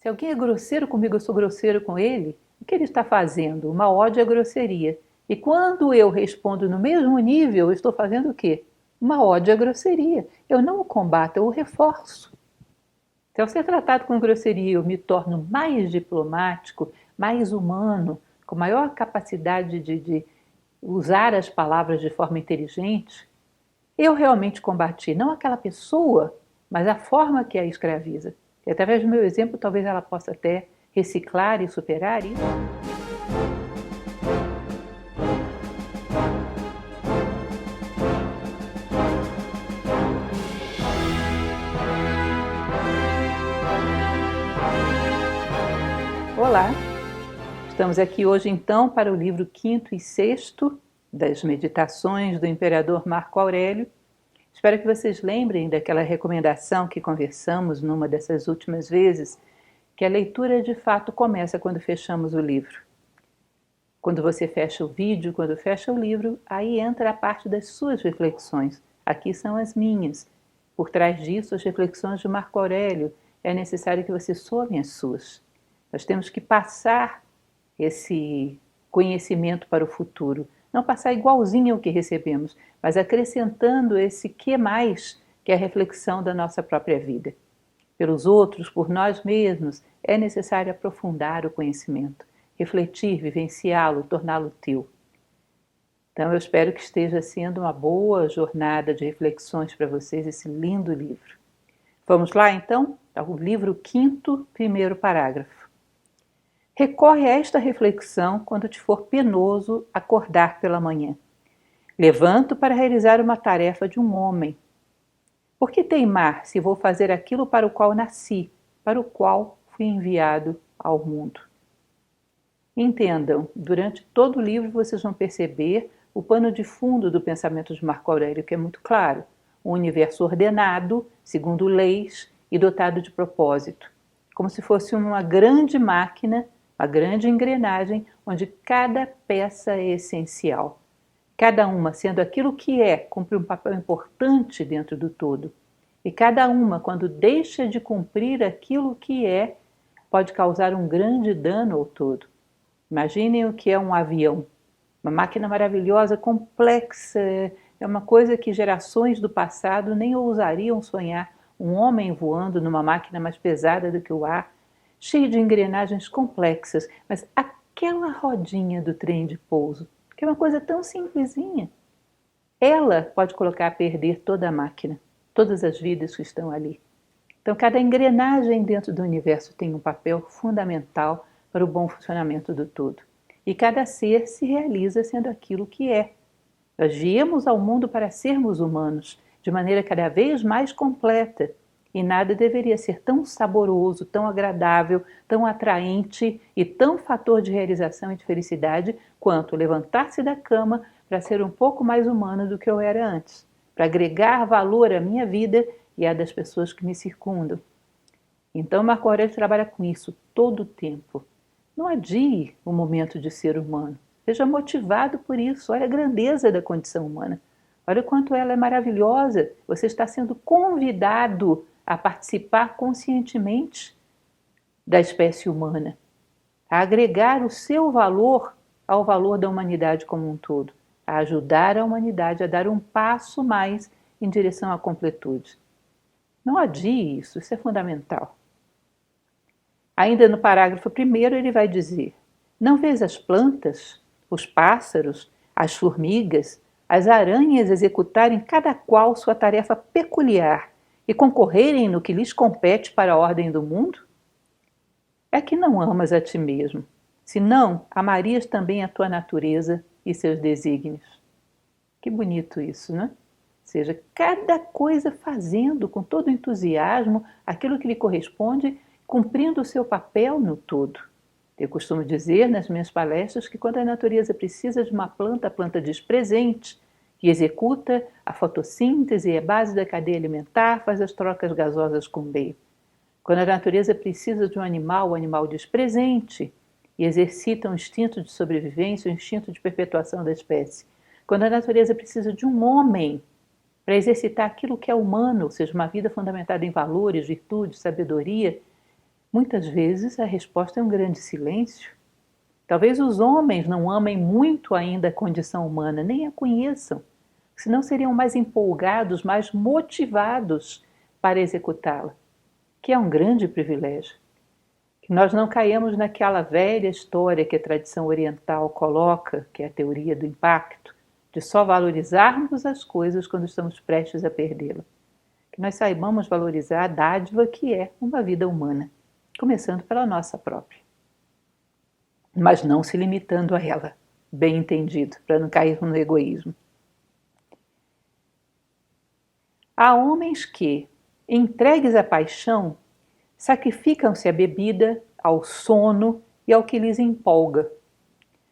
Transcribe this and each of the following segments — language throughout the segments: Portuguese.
Se alguém é grosseiro comigo, eu sou grosseiro com ele, o que ele está fazendo? Uma ode à grosseria. E quando eu respondo no mesmo nível, eu estou fazendo o quê? Uma ode à grosseria. Eu não o combato, eu o reforço. Se ao ser tratado com grosseria eu me torno mais diplomático, mais humano, com maior capacidade de usar as palavras de forma inteligente, eu realmente combati não aquela pessoa, mas a forma que a escraviza. E através do meu exemplo, talvez ela possa até reciclar e superar isso. Olá, estamos aqui hoje então para o livro 5º e 6º das Meditações do Imperador Marco Aurélio. Espero que vocês lembrem daquela recomendação que conversamos numa dessas últimas vezes, que a leitura de fato começa quando fechamos o livro. Quando você fecha o vídeo, quando fecha o livro, aí entra a parte das suas reflexões. Aqui são as minhas. Por trás disso, as reflexões de Marco Aurélio. É necessário que você some as suas. Nós temos que passar esse conhecimento para o futuro. Não passar igualzinho ao que recebemos, mas acrescentando esse que mais, que é a reflexão da nossa própria vida. Pelos outros, por nós mesmos, é necessário aprofundar o conhecimento, refletir, vivenciá-lo, torná-lo teu. Então eu espero que esteja sendo uma boa jornada de reflexões para vocês esse lindo livro. Vamos lá então? O livro 5º, primeiro parágrafo. Recorre a esta reflexão quando te for penoso acordar pela manhã. Levanto para realizar uma tarefa de um homem. Por que teimar se vou fazer aquilo para o qual nasci, para o qual fui enviado ao mundo? Entendam, durante todo o livro vocês vão perceber o pano de fundo do pensamento de Marco Aurélio, que é muito claro. Um universo ordenado, segundo leis e dotado de propósito. Como se fosse uma grande máquina, uma grande engrenagem, onde cada peça é essencial. Cada uma, sendo aquilo que é, cumpre um papel importante dentro do todo. E cada uma, quando deixa de cumprir aquilo que é, pode causar um grande dano ao todo. Imaginem o que é um avião. Uma máquina maravilhosa, complexa, é uma coisa que gerações do passado nem ousariam sonhar. Um homem voando numa máquina mais pesada do que o ar, cheio de engrenagens complexas, mas aquela rodinha do trem de pouso, que é uma coisa tão simplesinha, ela pode colocar a perder toda a máquina, todas as vidas que estão ali. Então, cada engrenagem dentro do universo tem um papel fundamental para o bom funcionamento do todo. E cada ser se realiza sendo aquilo que é. Nós viemos ao mundo para sermos humanos, de maneira cada vez mais completa. E nada deveria ser tão saboroso, tão agradável, tão atraente e tão fator de realização e de felicidade quanto levantar-se da cama para ser um pouco mais humano do que eu era antes, para agregar valor à minha vida e à das pessoas que me circundam. Então Marco Aurélio trabalha com isso todo o tempo. Não adie o momento de ser humano. Seja motivado por isso. Olha a grandeza da condição humana. Olha o quanto ela é maravilhosa. Você está sendo convidado a participar conscientemente da espécie humana, a agregar o seu valor ao valor da humanidade como um todo, a ajudar a humanidade a dar um passo mais em direção à completude. Não adie isso, isso é fundamental. Ainda no parágrafo 1º ele vai dizer: não vês as plantas, os pássaros, as formigas, as aranhas executarem cada qual sua tarefa peculiar e concorrerem no que lhes compete para a ordem do mundo? É que não amas a ti mesmo, senão amarias também a tua natureza e seus desígnios. Que bonito isso, né? Ou seja, cada coisa fazendo com todo entusiasmo aquilo que lhe corresponde, cumprindo o seu papel no todo. Eu costumo dizer nas minhas palestras que quando a natureza precisa de uma planta, a planta diz presente, que executa a fotossíntese e a base da cadeia alimentar, faz as trocas gasosas com o meio. Quando a natureza precisa de um animal, o animal diz presente e exercita um instinto de sobrevivência, um instinto de perpetuação da espécie. Quando a natureza precisa de um homem para exercitar aquilo que é humano, ou seja, uma vida fundamentada em valores, virtudes, sabedoria, Muitas vezes a resposta é um grande silêncio. Talvez os homens não amem muito ainda a condição humana, nem a conheçam, senão seriam mais empolgados, mais motivados para executá-la, que é um grande privilégio. Que nós não caiamos naquela velha história que a tradição oriental coloca, que é a teoria do impacto, de só valorizarmos as coisas quando estamos prestes a perdê-la. Que nós saibamos valorizar a dádiva que é uma vida humana, começando pela nossa própria. Mas não se limitando a ela, bem entendido, para não cair no egoísmo. Há homens que, entregues à paixão, sacrificam-se à bebida, ao sono e ao que lhes empolga.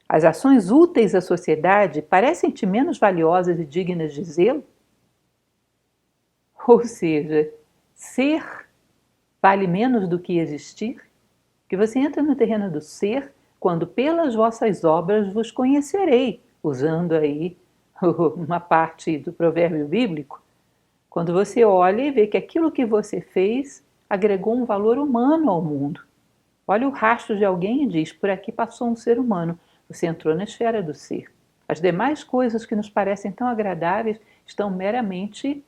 As ações úteis à sociedade parecem-te menos valiosas e dignas de zelo? Ou seja, ser vale menos do que existir? Que você entra no terreno do ser quando pelas vossas obras vos conhecerei, usando aí uma parte do provérbio bíblico, quando você olha e vê que aquilo que você fez agregou um valor humano ao mundo. Olha o rastro de alguém e diz, por aqui passou um ser humano, você entrou na esfera do ser. As demais coisas que nos parecem tão agradáveis estão meramente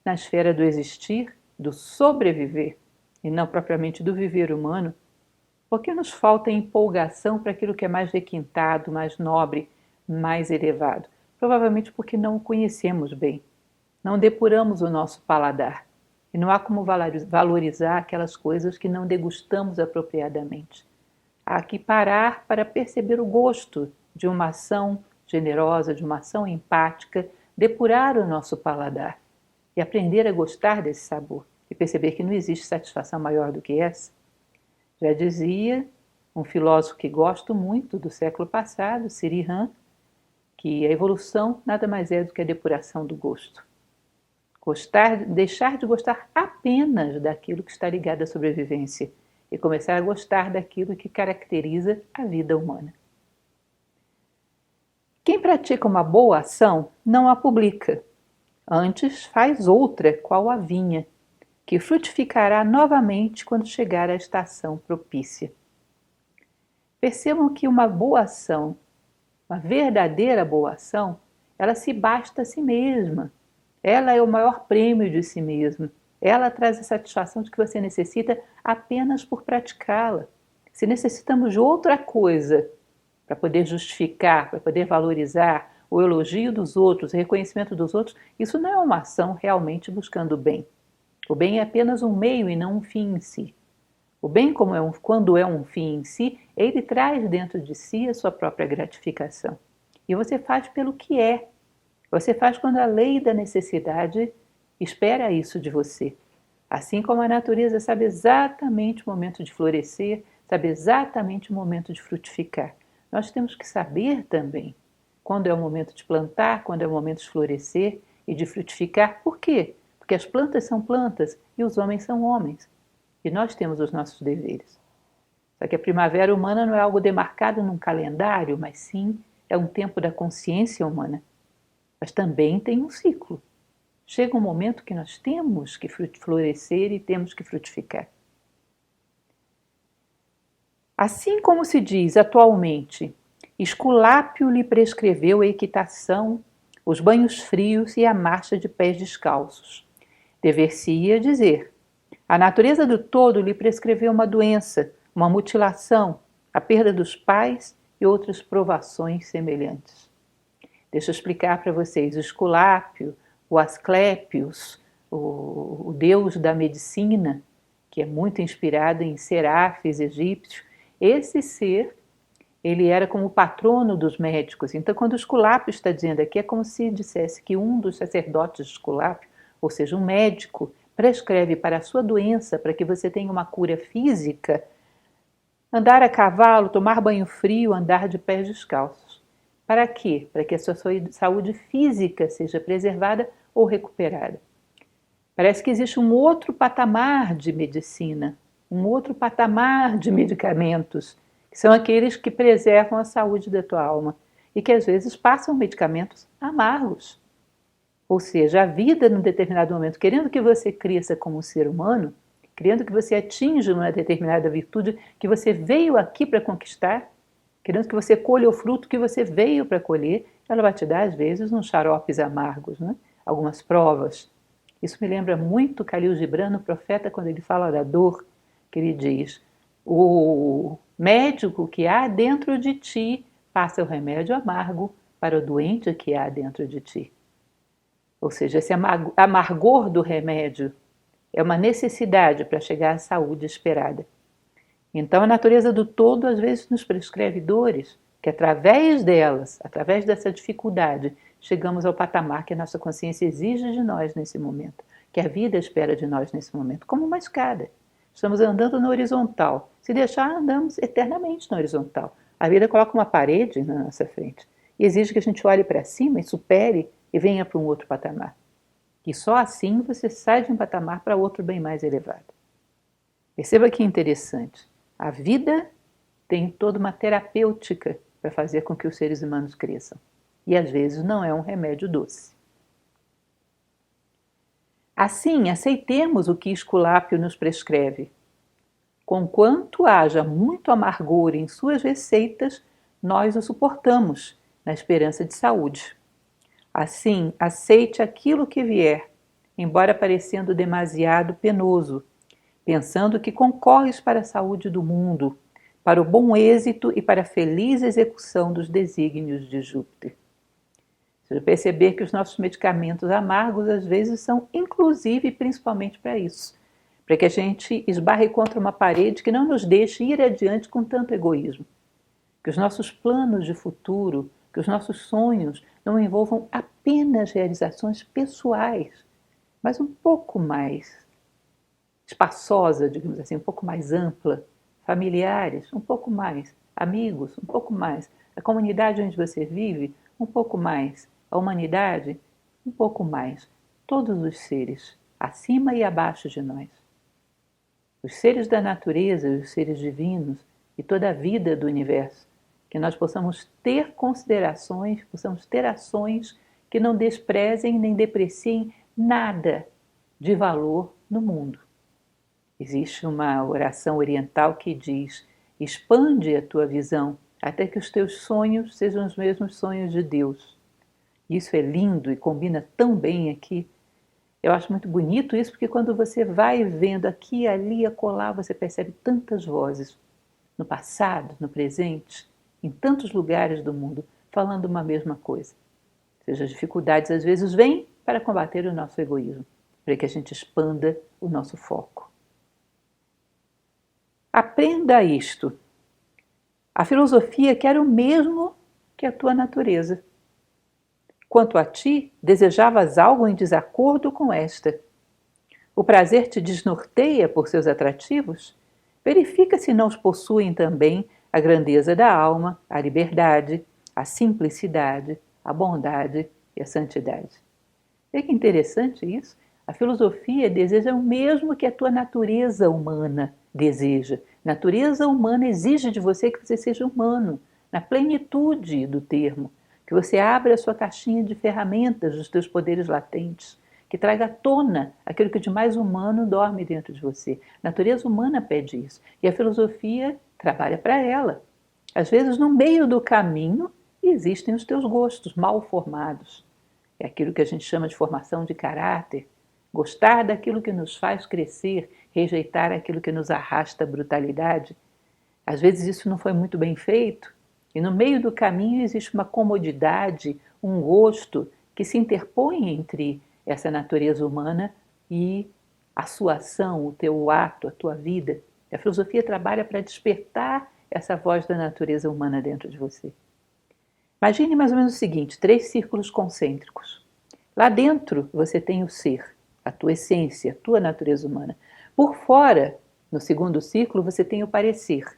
na esfera do existir, do sobreviver, e não propriamente do viver humano. Porque nos falta empolgação para aquilo que é mais requintado, mais nobre, mais elevado? Provavelmente porque não o conhecemos bem. Não depuramos o nosso paladar. E não há como valorizar aquelas coisas que não degustamos apropriadamente. Há que parar para perceber o gosto de uma ação generosa, de uma ação empática, depurar o nosso paladar e aprender a gostar desse sabor e perceber que não existe satisfação maior do que essa. Já dizia um filósofo que gosto muito do século passado, Sirihan, que a evolução nada mais é do que a depuração do gosto. Deixar de gostar apenas daquilo que está ligado à sobrevivência e começar a gostar daquilo que caracteriza a vida humana. Quem pratica uma boa ação não a publica, antes faz outra, qual a vinha, que frutificará novamente quando chegar à estação propícia. Percebam que uma boa ação, uma verdadeira boa ação, ela se basta a si mesma. Ela é o maior prêmio de si mesma. Ela traz a satisfação de que você necessita apenas por praticá-la. Se necessitamos de outra coisa para poder justificar, para poder valorizar o elogio dos outros, o reconhecimento dos outros, isso não é uma ação realmente buscando o bem. O bem é apenas um meio e não um fim em si. O bem, quando é um fim em si, ele traz dentro de si a sua própria gratificação. E você faz pelo que é. Você faz quando a lei da necessidade espera isso de você. Assim como a natureza sabe exatamente o momento de florescer, sabe exatamente o momento de frutificar. Nós temos que saber também quando é o momento de plantar, quando é o momento de florescer e de frutificar. Por quê? Porque as plantas são plantas e os homens são homens. E nós temos os nossos deveres. Só que a primavera humana não é algo demarcado num calendário, mas sim é um tempo da consciência humana. Mas também tem um ciclo. Chega um momento que nós temos que florescer e temos que frutificar. Assim como se diz atualmente, Esculápio lhe prescreveu a equitação, os banhos frios e a marcha de pés descalços. Dever-se-ia dizer, a natureza do todo lhe prescreveu uma doença, uma mutilação, a perda dos pais e outras provações semelhantes. Deixa eu explicar para vocês, o Esculápio, o Asclépios, o deus da medicina, que é muito inspirado em Serafes egípcios, esse ser, ele era como o patrono dos médicos. Então, quando o Esculápio está dizendo aqui, é como se dissesse que um dos sacerdotes de Esculápio, ou seja, um médico, prescreve para a sua doença, para que você tenha uma cura física, andar a cavalo, tomar banho frio, andar de pés descalços. Para quê? Para que a sua saúde física seja preservada ou recuperada. Parece que existe um outro patamar de medicina, um outro patamar de medicamentos, que são aqueles que preservam a saúde da tua alma e que às vezes passam medicamentos amargos. Ou seja, a vida num determinado momento, querendo que você cresça como um ser humano, querendo que você atinja uma determinada virtude que você veio aqui para conquistar, querendo que você colha o fruto que você veio para colher, ela vai te dar, às vezes, uns xaropes amargos, né? Algumas provas. Isso me lembra muito Khalil Gibran, o profeta, quando ele fala da dor, que ele diz: o médico que há dentro de ti passa o remédio amargo para o doente que há dentro de ti. Ou seja, esse amargor do remédio é uma necessidade para chegar à saúde esperada. Então, a natureza do todo às vezes nos prescreve dores, que através delas, através dessa dificuldade, chegamos ao patamar que a nossa consciência exige de nós nesse momento, que a vida espera de nós nesse momento, como uma escada. Estamos andando na horizontal. Se deixar, andamos eternamente na horizontal. A vida coloca uma parede na nossa frente e exige que a gente olhe para cima e supere e venha para um outro patamar. E só assim você sai de um patamar para outro bem mais elevado. Perceba que interessante. A vida tem toda uma terapêutica para fazer com que os seres humanos cresçam. E às vezes não é um remédio doce. Assim, aceitemos o que Esculápio nos prescreve. Conquanto haja muito amargor em suas receitas, nós o suportamos, na esperança de saúde. Assim, aceite aquilo que vier, embora parecendo demasiado penoso, pensando que concorres para a saúde do mundo, para o bom êxito e para a feliz execução dos desígnios de Júpiter. Você perceber que os nossos medicamentos amargos às vezes são inclusive e principalmente para isso, para que a gente esbarre contra uma parede que não nos deixe ir adiante com tanto egoísmo. Que os nossos planos de futuro, que os nossos sonhos não envolvam apenas realizações pessoais, mas um pouco mais espaçosa, digamos assim, um pouco mais ampla, familiares, um pouco mais, amigos, um pouco mais, a comunidade onde você vive, um pouco mais, a humanidade, um pouco mais, todos os seres, acima e abaixo de nós. Os seres da natureza, os seres divinos e toda a vida do universo, que nós possamos ter considerações, possamos ter ações que não desprezem nem depreciem nada de valor no mundo. Existe uma oração oriental que diz: expande a tua visão até que os teus sonhos sejam os mesmos sonhos de Deus. Isso é lindo e combina tão bem aqui. Eu acho muito bonito isso, porque quando você vai vendo aqui, ali, acolá, você percebe tantas vozes, no passado, no presente, em tantos lugares do mundo, falando uma mesma coisa. Ou seja, as dificuldades às vezes vêm para combater o nosso egoísmo, para que a gente expanda o nosso foco. Aprenda isto. A filosofia quer o mesmo que a tua natureza. Quanto a ti, desejavas algo em desacordo com esta. O prazer te desnorteia por seus atrativos? Verifica se não os possuem também a grandeza da alma, a liberdade, a simplicidade, a bondade e a santidade. Vê que interessante isso? A filosofia deseja o mesmo que a tua natureza humana deseja. Natureza humana exige de você que você seja humano, na plenitude do termo, que você abra a sua caixinha de ferramentas dos teus poderes latentes, que traga à tona aquilo que de mais humano dorme dentro de você. A natureza humana pede isso, e a filosofia trabalha para ela. Às vezes, no meio do caminho, existem os teus gostos mal formados. É aquilo que a gente chama de formação de caráter. Gostar daquilo que nos faz crescer, rejeitar aquilo que nos arrasta à brutalidade. Às vezes isso não foi muito bem feito, e no meio do caminho existe uma comodidade, um gosto que se interpõe entre essa natureza humana e a sua ação, o teu ato, a tua vida. A filosofia trabalha para despertar essa voz da natureza humana dentro de você. Imagine mais ou menos o seguinte: 3 círculos concêntricos. Lá dentro você tem o ser, a tua essência, a tua natureza humana. Por fora, no segundo círculo, você tem o parecer,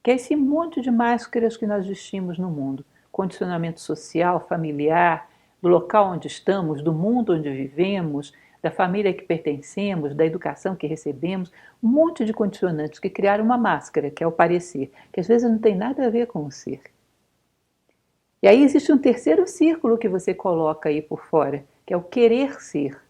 que é esse monte de máscaras que nós vestimos no mundo. Condicionamento social, familiar, do local onde estamos, do mundo onde vivemos, da família que pertencemos, da educação que recebemos, um monte de condicionantes que criaram uma máscara, que é o parecer, que às vezes não tem nada a ver com o ser. E aí existe um terceiro círculo que você coloca aí por fora, que é o querer ser.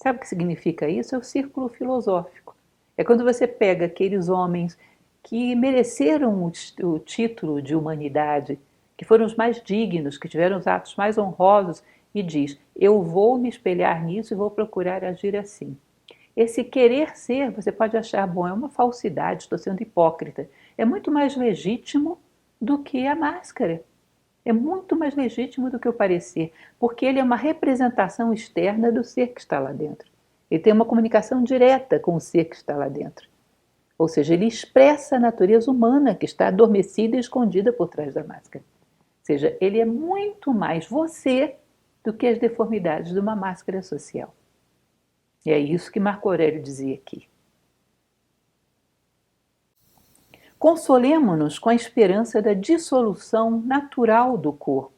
Sabe o que significa isso? É o círculo filosófico. É quando você pega aqueles homens que mereceram o título de humanidade, que foram os mais dignos, que tiveram os atos mais honrosos, e diz: eu vou me espelhar nisso e vou procurar agir assim. Esse querer ser, você pode achar, bom, é uma falsidade, estou sendo hipócrita. É muito mais legítimo do que a máscara. É muito mais legítimo do que o parecer, porque ele é uma representação externa do ser que está lá dentro. Ele tem uma comunicação direta com o ser que está lá dentro. Ou seja, ele expressa a natureza humana que está adormecida e escondida por trás da máscara. Ou seja, ele é muito mais você do que as deformidades de uma máscara social. E é isso que Marco Aurélio dizia aqui. Consolemo-nos com a esperança da dissolução natural do corpo,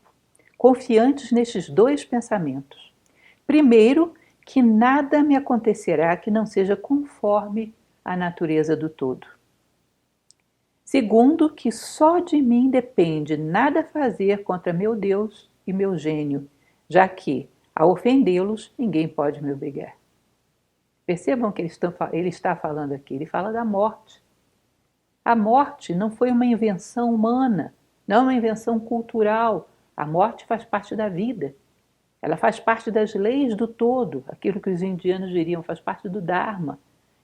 confiantes nestes dois pensamentos. Primeiro, que nada me acontecerá que não seja conforme a natureza do todo. Segundo, que só de mim depende nada fazer contra meu Deus e meu gênio, já que, ao ofendê-los, ninguém pode me obrigar. Percebam que ele está falando aqui, ele fala da morte. A morte não foi uma invenção humana, não é uma invenção cultural. A morte faz parte da vida. Ela faz parte das leis do todo, aquilo que os indianos diriam, faz parte do Dharma.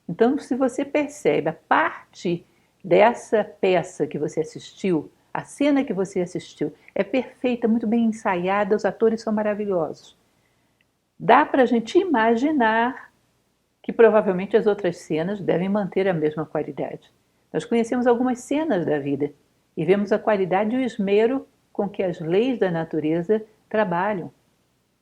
Então, se você percebe a parte dessa peça que você assistiu, a cena que você assistiu, é perfeita, muito bem ensaiada, os atores são maravilhosos. Dá para a gente imaginar que provavelmente as outras cenas devem manter a mesma qualidade. Nós conhecemos algumas cenas da vida e vemos a qualidade e o esmero com que as leis da natureza trabalham.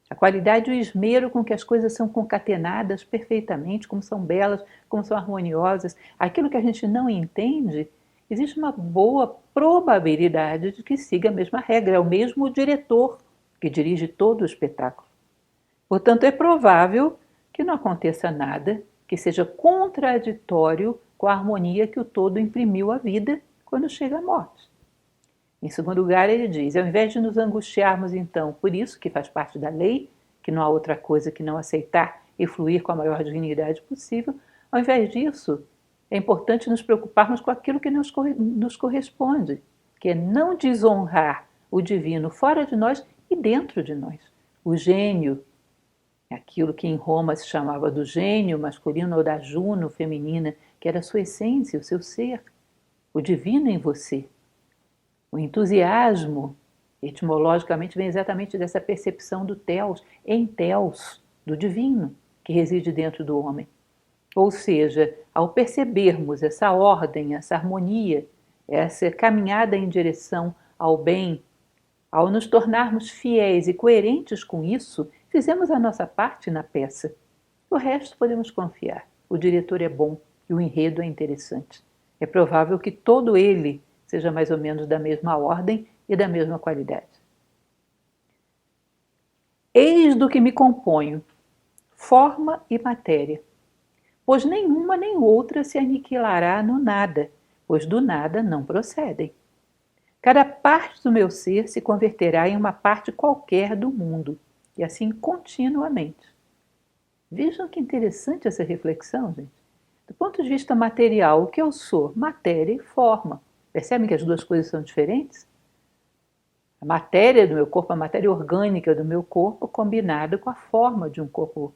A qualidade e o esmero com que as coisas são concatenadas perfeitamente, como são belas, como são harmoniosas. Aquilo que a gente não entende, existe uma boa probabilidade de que siga a mesma regra, é o mesmo diretor que dirige todo o espetáculo. Portanto, é provável que não aconteça nada que seja contraditório com a harmonia que o todo imprimiu à vida quando chega a morte. Em segundo lugar, ele diz, ao invés de nos angustiarmos então por isso, que faz parte da lei, que não há outra coisa que não aceitar e fluir com a maior dignidade possível, ao invés disso, é importante nos preocuparmos com aquilo que nos corresponde, que é não desonrar o divino fora de nós e dentro de nós. O gênio, aquilo que em Roma se chamava do gênio masculino ou da Juno feminina, que era a sua essência, o seu ser, o divino em você. O entusiasmo, etimologicamente, vem exatamente dessa percepção do Theos, em Theos, do divino, que reside dentro do homem. Ou seja, ao percebermos essa ordem, essa harmonia, essa caminhada em direção ao bem, ao nos tornarmos fiéis e coerentes com isso, fizemos a nossa parte na peça. O resto podemos confiar. O diretor é bom e o enredo é interessante. É provável que todo ele seja mais ou menos da mesma ordem e da mesma qualidade. Eis do que me componho, forma e matéria, pois nenhuma nem outra se aniquilará no nada, pois do nada não procedem. Cada parte do meu ser se converterá em uma parte qualquer do mundo, e assim continuamente. Vejam que interessante essa reflexão, gente. Do ponto de vista material, o que eu sou? Matéria e forma. Percebem que as duas coisas são diferentes? A matéria do meu corpo, a matéria orgânica do meu corpo, combinada com a forma de um corpo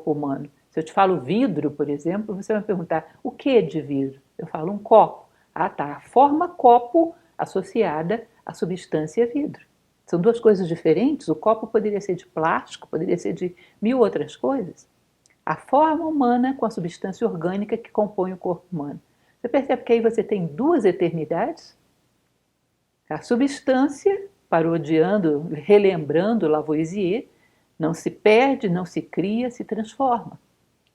humano. Se eu te falo vidro, por exemplo, você vai me perguntar, o que é de vidro? Eu falo um copo. Ah, tá. A forma copo associada à substância vidro. São duas coisas diferentes. O copo poderia ser de plástico, poderia ser de mil outras coisas. A forma humana com a substância orgânica que compõe o corpo humano. Você percebe que aí você tem duas eternidades? A substância, parodiando, relembrando Lavoisier, não se perde, não se cria, se transforma.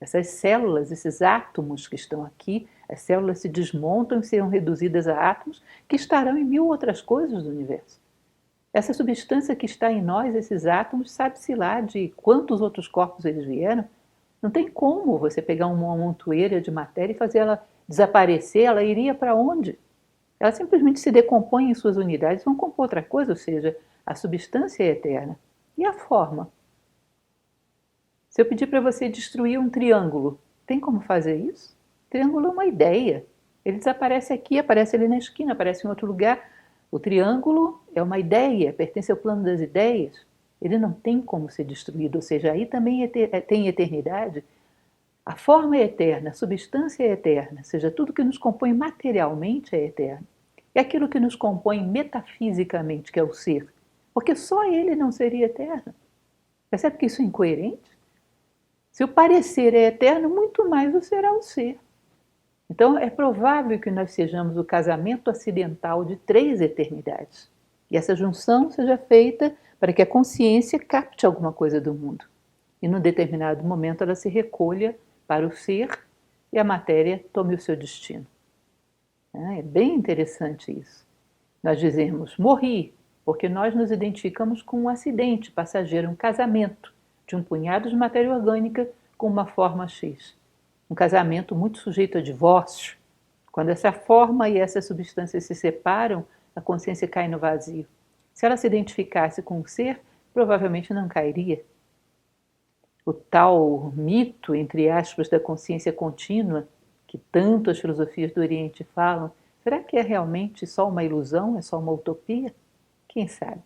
Essas células, esses átomos que estão aqui, as células se desmontam e serão reduzidas a átomos que estarão em mil outras coisas do universo. Essa substância que está em nós, esses átomos, sabe-se lá de quantos outros corpos eles vieram. Não tem como você pegar uma montoeira de matéria e fazer ela desaparecer, ela iria para onde? Ela simplesmente se decompõe em suas unidades, vão compor outra coisa, ou seja, a substância é eterna. E a forma? Se eu pedir para você destruir um triângulo, tem como fazer isso? Triângulo é uma ideia. Ele desaparece aqui, aparece ali na esquina, aparece em outro lugar. O triângulo é uma ideia, pertence ao plano das ideias. Ele não tem como ser destruído, ou seja, aí também tem eternidade. A forma é eterna, a substância é eterna, ou seja, tudo que nos compõe materialmente é eterno. É aquilo que nos compõe metafisicamente, que é o ser, porque só ele não seria eterno. Percebe que isso é incoerente? Se o parecer é eterno, muito mais o será o ser. Então, é provável que nós sejamos o casamento acidental de 3 eternidades. E essa junção seja feita para que a consciência capte alguma coisa do mundo. E, num determinado momento, ela se recolha para o ser e a matéria tome o seu destino. É bem interessante isso. Nós dizemos morri, porque nós nos identificamos com um acidente passageiro, um casamento de um punhado de matéria orgânica com uma forma X. Um casamento muito sujeito a divórcio. Quando essa forma e essa substância se separam, a consciência cai no vazio. Se ela se identificasse com o ser, provavelmente não cairia. O tal mito, entre aspas, da consciência contínua, que tanto as filosofias do Oriente falam, será que é realmente só uma ilusão, é só uma utopia? Quem sabe?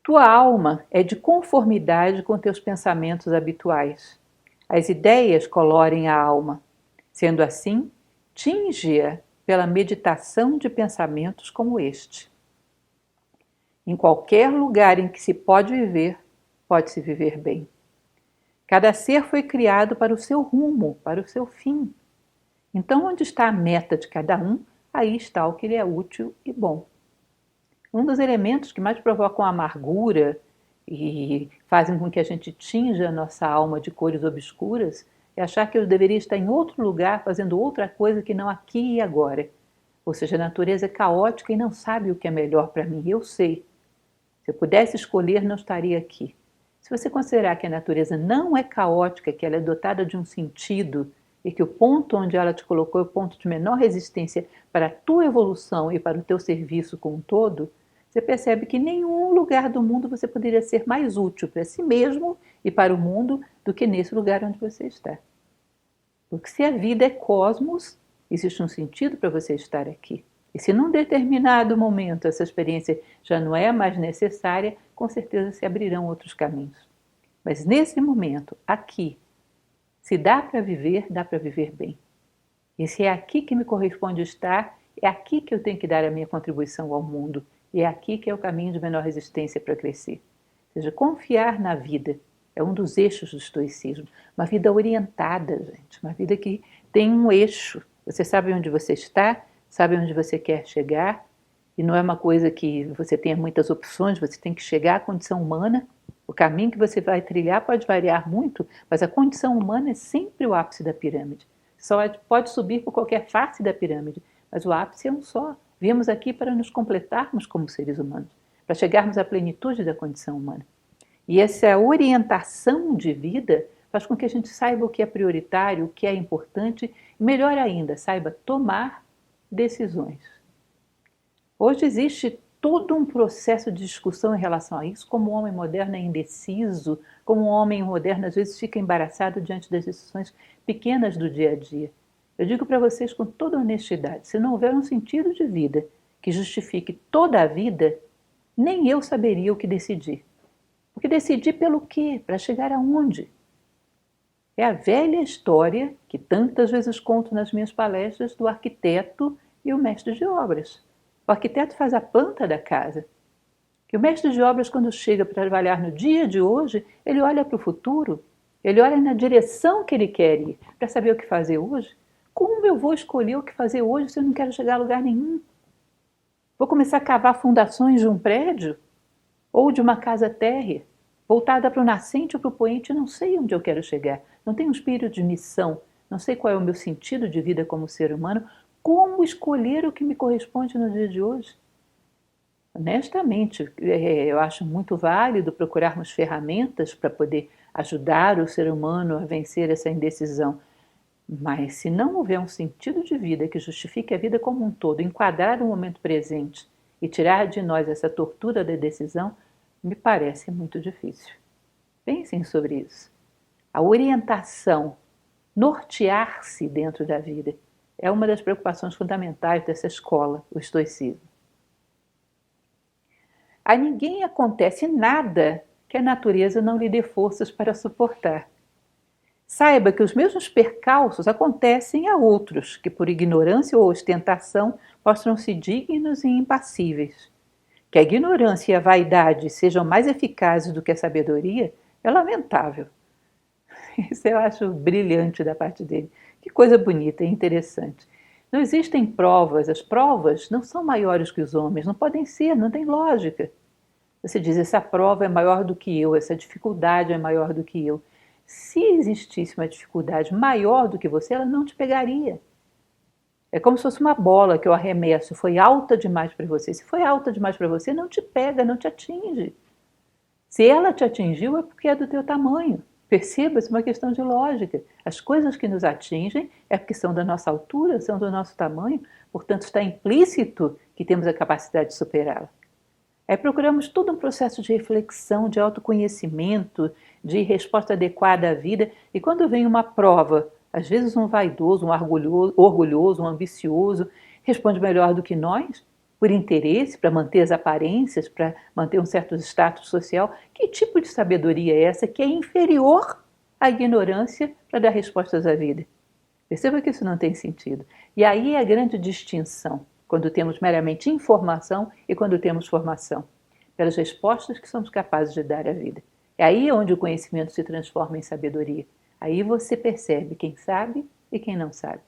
Tua alma é de conformidade com teus pensamentos habituais. As ideias colorem a alma. Sendo assim, tinge-a pela meditação de pensamentos como este. Em qualquer lugar em que se pode-se viver bem. Cada ser foi criado para o seu rumo, para o seu fim. Então, onde está a meta de cada um, aí está o que lhe é útil e bom. Um dos elementos que mais provocam a amargura e fazem com que a gente tinja a nossa alma de cores obscuras é achar que eu deveria estar em outro lugar fazendo outra coisa que não aqui e agora. Ou seja, a natureza é caótica e não sabe o que é melhor para mim. Eu sei. Se eu pudesse escolher, não estaria aqui. Se você considerar que a natureza não é caótica, que ela é dotada de um sentido e que o ponto onde ela te colocou é o ponto de menor resistência para a tua evolução e para o teu serviço como um todo, você percebe que em nenhum lugar do mundo você poderia ser mais útil para si mesmo e para o mundo do que nesse lugar onde você está. Porque se a vida é cosmos, existe um sentido para você estar aqui. E se num determinado momento essa experiência já não é mais necessária, com certeza se abrirão outros caminhos. Mas nesse momento, aqui, se dá para viver bem. E se é aqui que me corresponde estar, é aqui que eu tenho que dar a minha contribuição ao mundo. E é aqui que é o caminho de menor resistência para crescer. Ou seja, confiar na vida é um dos eixos do estoicismo. Uma vida orientada, gente. Uma vida que tem um eixo. Você sabe onde você está, sabe onde você quer chegar. E não é uma coisa que você tenha muitas opções, você tem que chegar à condição humana. O caminho que você vai trilhar pode variar muito, mas a condição humana é sempre o ápice da pirâmide. Só pode subir por qualquer face da pirâmide, mas o ápice é um só. Viemos aqui para nos completarmos como seres humanos, para chegarmos à plenitude da condição humana. E essa orientação de vida faz com que a gente saiba o que é prioritário, o que é importante, e melhor ainda, saiba tomar decisões. Hoje existe todo um processo de discussão em relação a isso, como o homem moderno é indeciso, como o homem moderno às vezes fica embaraçado diante das decisões pequenas do dia a dia. Eu digo para vocês com toda honestidade, se não houver um sentido de vida que justifique toda a vida, nem eu saberia o que decidir. Porque decidir pelo quê? Para chegar aonde? É a velha história que tantas vezes conto nas minhas palestras do arquiteto e o mestre de obras. O arquiteto faz a planta da casa. E o mestre de obras, quando chega para trabalhar no dia de hoje, ele olha para o futuro, ele olha na direção que ele quer ir, para saber o que fazer hoje. Como eu vou escolher o que fazer hoje se eu não quero chegar a lugar nenhum? Vou começar a cavar fundações de um prédio? Ou de uma casa térrea? Voltada para o nascente ou para o poente, não sei onde eu quero chegar. Não tenho um espírito de missão, não sei qual é o meu sentido de vida como ser humano. Como escolher o que me corresponde no dia de hoje? Honestamente, eu acho muito válido procurarmos ferramentas para poder ajudar o ser humano a vencer essa indecisão. Mas se não houver um sentido de vida que justifique a vida como um todo, enquadrar o momento presente e tirar de nós essa tortura da decisão, Me parece muito difícil. Pensem sobre isso. A orientação, nortear-se dentro da vida, é uma das preocupações fundamentais dessa escola, o estoicismo. A ninguém acontece nada que a natureza não lhe dê forças para suportar. Saiba que os mesmos percalços acontecem a outros, que por ignorância ou ostentação mostram-se dignos e impassíveis. Que a ignorância e a vaidade sejam mais eficazes do que a sabedoria é lamentável. Isso eu acho brilhante da parte dele. Que coisa bonita e interessante. Não existem provas, as provas não são maiores que os homens, não podem ser, não tem lógica. Você diz, essa prova é maior do que eu, essa dificuldade é maior do que eu. Se existisse uma dificuldade maior do que você, ela não te pegaria. É como se fosse uma bola que eu arremesso, foi alta demais para você. Se foi alta demais para você, não te pega, não te atinge. Se ela te atingiu, é porque é do teu tamanho. Perceba, isso é uma questão de lógica. As coisas que nos atingem é porque são da nossa altura, são do nosso tamanho, portanto está implícito que temos a capacidade de superá-la. Aí procuramos todo um processo de reflexão, de autoconhecimento, de resposta adequada à vida, e quando vem uma prova, às vezes um vaidoso, um orgulhoso, um ambicioso, responde melhor do que nós, por interesse, para manter as aparências, para manter um certo status social. Que tipo de sabedoria é essa que é inferior à ignorância para dar respostas à vida? Perceba que isso não tem sentido. E aí é a grande distinção, quando temos meramente informação e quando temos formação, pelas respostas que somos capazes de dar à vida. É aí onde o conhecimento se transforma em sabedoria. Aí você percebe quem sabe e quem não sabe.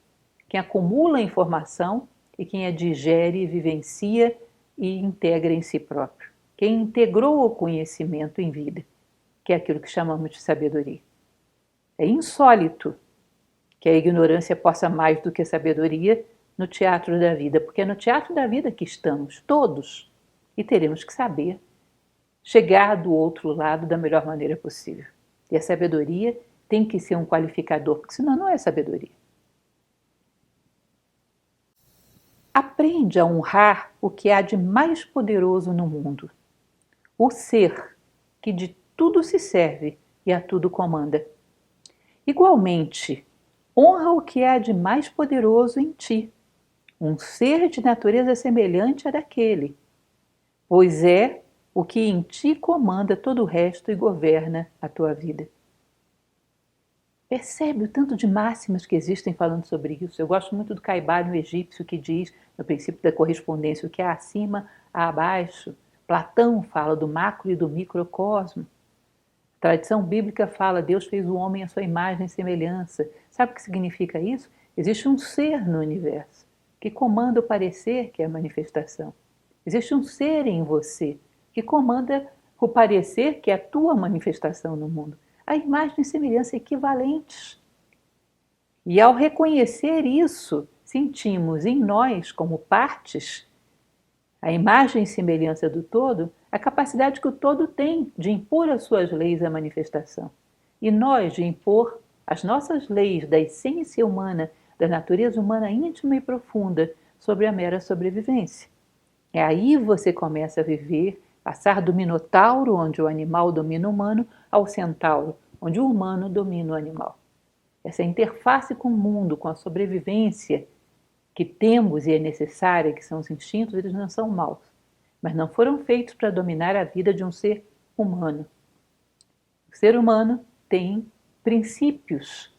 Quem acumula informação e quem a digere, vivencia e integra em si próprio. Quem integrou o conhecimento em vida, que é aquilo que chamamos de sabedoria. É insólito que a ignorância possa mais do que a sabedoria no teatro da vida, porque é no teatro da vida que estamos, todos, e teremos que saber chegar do outro lado da melhor maneira possível. E a sabedoria tem que ser um qualificador, porque senão não é sabedoria. Aprende a honrar o que há de mais poderoso no mundo, o ser que de tudo se serve e a tudo comanda. Igualmente, honra o que há de mais poderoso em ti, um ser de natureza semelhante à daquele, pois é o que em ti comanda todo o resto e governa a tua vida. Percebe o tanto de máximas que existem falando sobre isso? Eu gosto muito do Caibalion egípcio, que diz, no princípio da correspondência, o que há acima, há abaixo. Platão fala do macro e do microcosmo. A tradição bíblica fala, Deus fez o homem à sua imagem e semelhança. Sabe o que significa isso? Existe um ser no universo que comanda o parecer, que é a manifestação. Existe um ser em você que comanda o parecer, que é a tua manifestação no mundo. A imagem e semelhança equivalentes. E ao reconhecer isso, sentimos em nós, como partes, a imagem e semelhança do todo, a capacidade que o todo tem de impor as suas leis à manifestação. E nós de impor as nossas leis da essência humana, da natureza humana íntima e profunda, sobre a mera sobrevivência. É aí você começa a viver, passar do minotauro, onde o animal domina o humano, ao centauro, onde o humano domina o animal. Essa interface com o mundo, com a sobrevivência que temos e é necessária, que são os instintos, eles não são maus, mas não foram feitos para dominar a vida de um ser humano. O ser humano tem princípios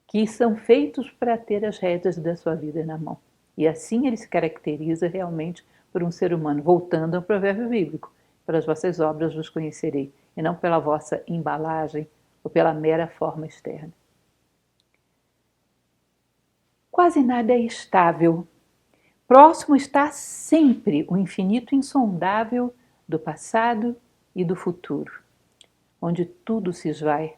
que são feitos para ter as rédeas da sua vida na mão. E assim ele se caracteriza realmente por um ser humano. Voltando ao provérbio bíblico, pelas vossas obras vos conhecerei, e não pela vossa embalagem ou pela mera forma externa. Quase nada é estável. Próximo está sempre o infinito insondável do passado e do futuro, onde tudo se esvai.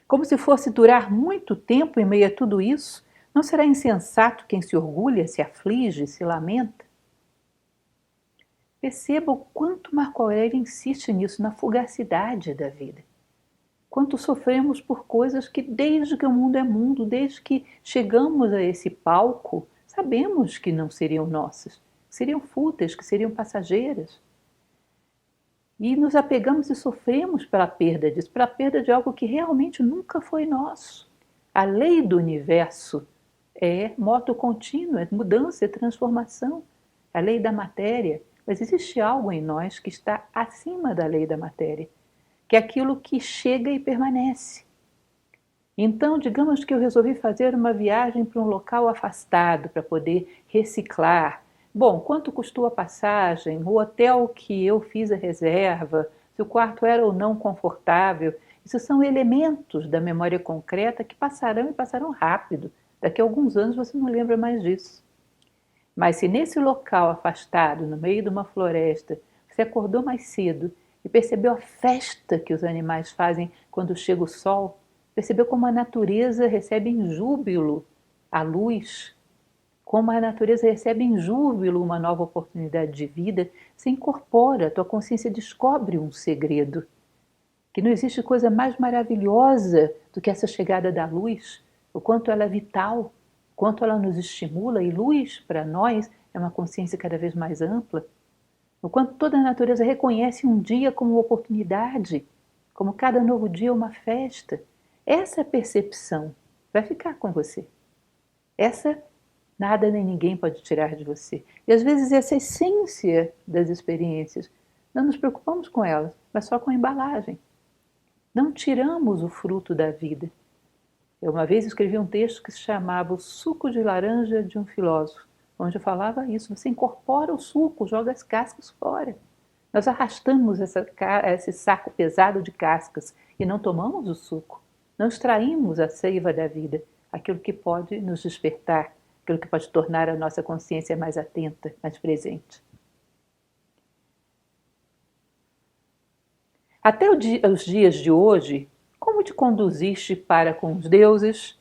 Como se fosse durar muito tempo em meio a tudo isso, não será insensato quem se orgulha, se aflige, se lamenta? Perceba o quanto Marco Aurélio insiste nisso, na fugacidade da vida. Quanto sofremos por coisas que, desde que o mundo é mundo, desde que chegamos a esse palco, sabemos que não seriam nossas, que seriam fúteis, que seriam passageiras. E nos apegamos e sofremos pela perda disso, pela perda de algo que realmente nunca foi nosso. A lei do universo é moto contínua, é mudança, é transformação. A lei da matéria. Mas existe algo em nós que está acima da lei da matéria, que é aquilo que chega e permanece. Então, digamos que eu resolvi fazer uma viagem para um local afastado para poder reciclar. Bom, quanto custou a passagem, o hotel que eu fiz a reserva, se o quarto era ou não confortável. Isso são elementos da memória concreta que passarão e passarão rápido. Daqui a alguns anos você não lembra mais disso. Mas se nesse local afastado, no meio de uma floresta, você acordou mais cedo e percebeu a festa que os animais fazem quando chega o sol, percebeu como a natureza recebe em júbilo a luz, como a natureza recebe em júbilo uma nova oportunidade de vida, se incorpora, a tua consciência descobre um segredo, que não existe coisa mais maravilhosa do que essa chegada da luz, o quanto ela é vital, o quanto ela nos estimula, e luz para nós é uma consciência cada vez mais ampla, o quanto toda a natureza reconhece um dia como uma oportunidade, como cada novo dia é uma festa. Essa percepção vai ficar com você. Essa nada nem ninguém pode tirar de você. E às vezes essa essência das experiências, não nos preocupamos com elas, mas só com a embalagem. Não tiramos o fruto da vida. Eu uma vez escrevi um texto que se chamava O Suco de Laranja de um Filósofo, onde eu falava isso, você incorpora o suco, joga as cascas fora. Nós arrastamos esse saco pesado de cascas e não tomamos o suco. Não extraímos a seiva da vida, aquilo que pode nos despertar, aquilo que pode tornar a nossa consciência mais atenta, mais presente. Até os dias de hoje, como te conduziste para com os deuses,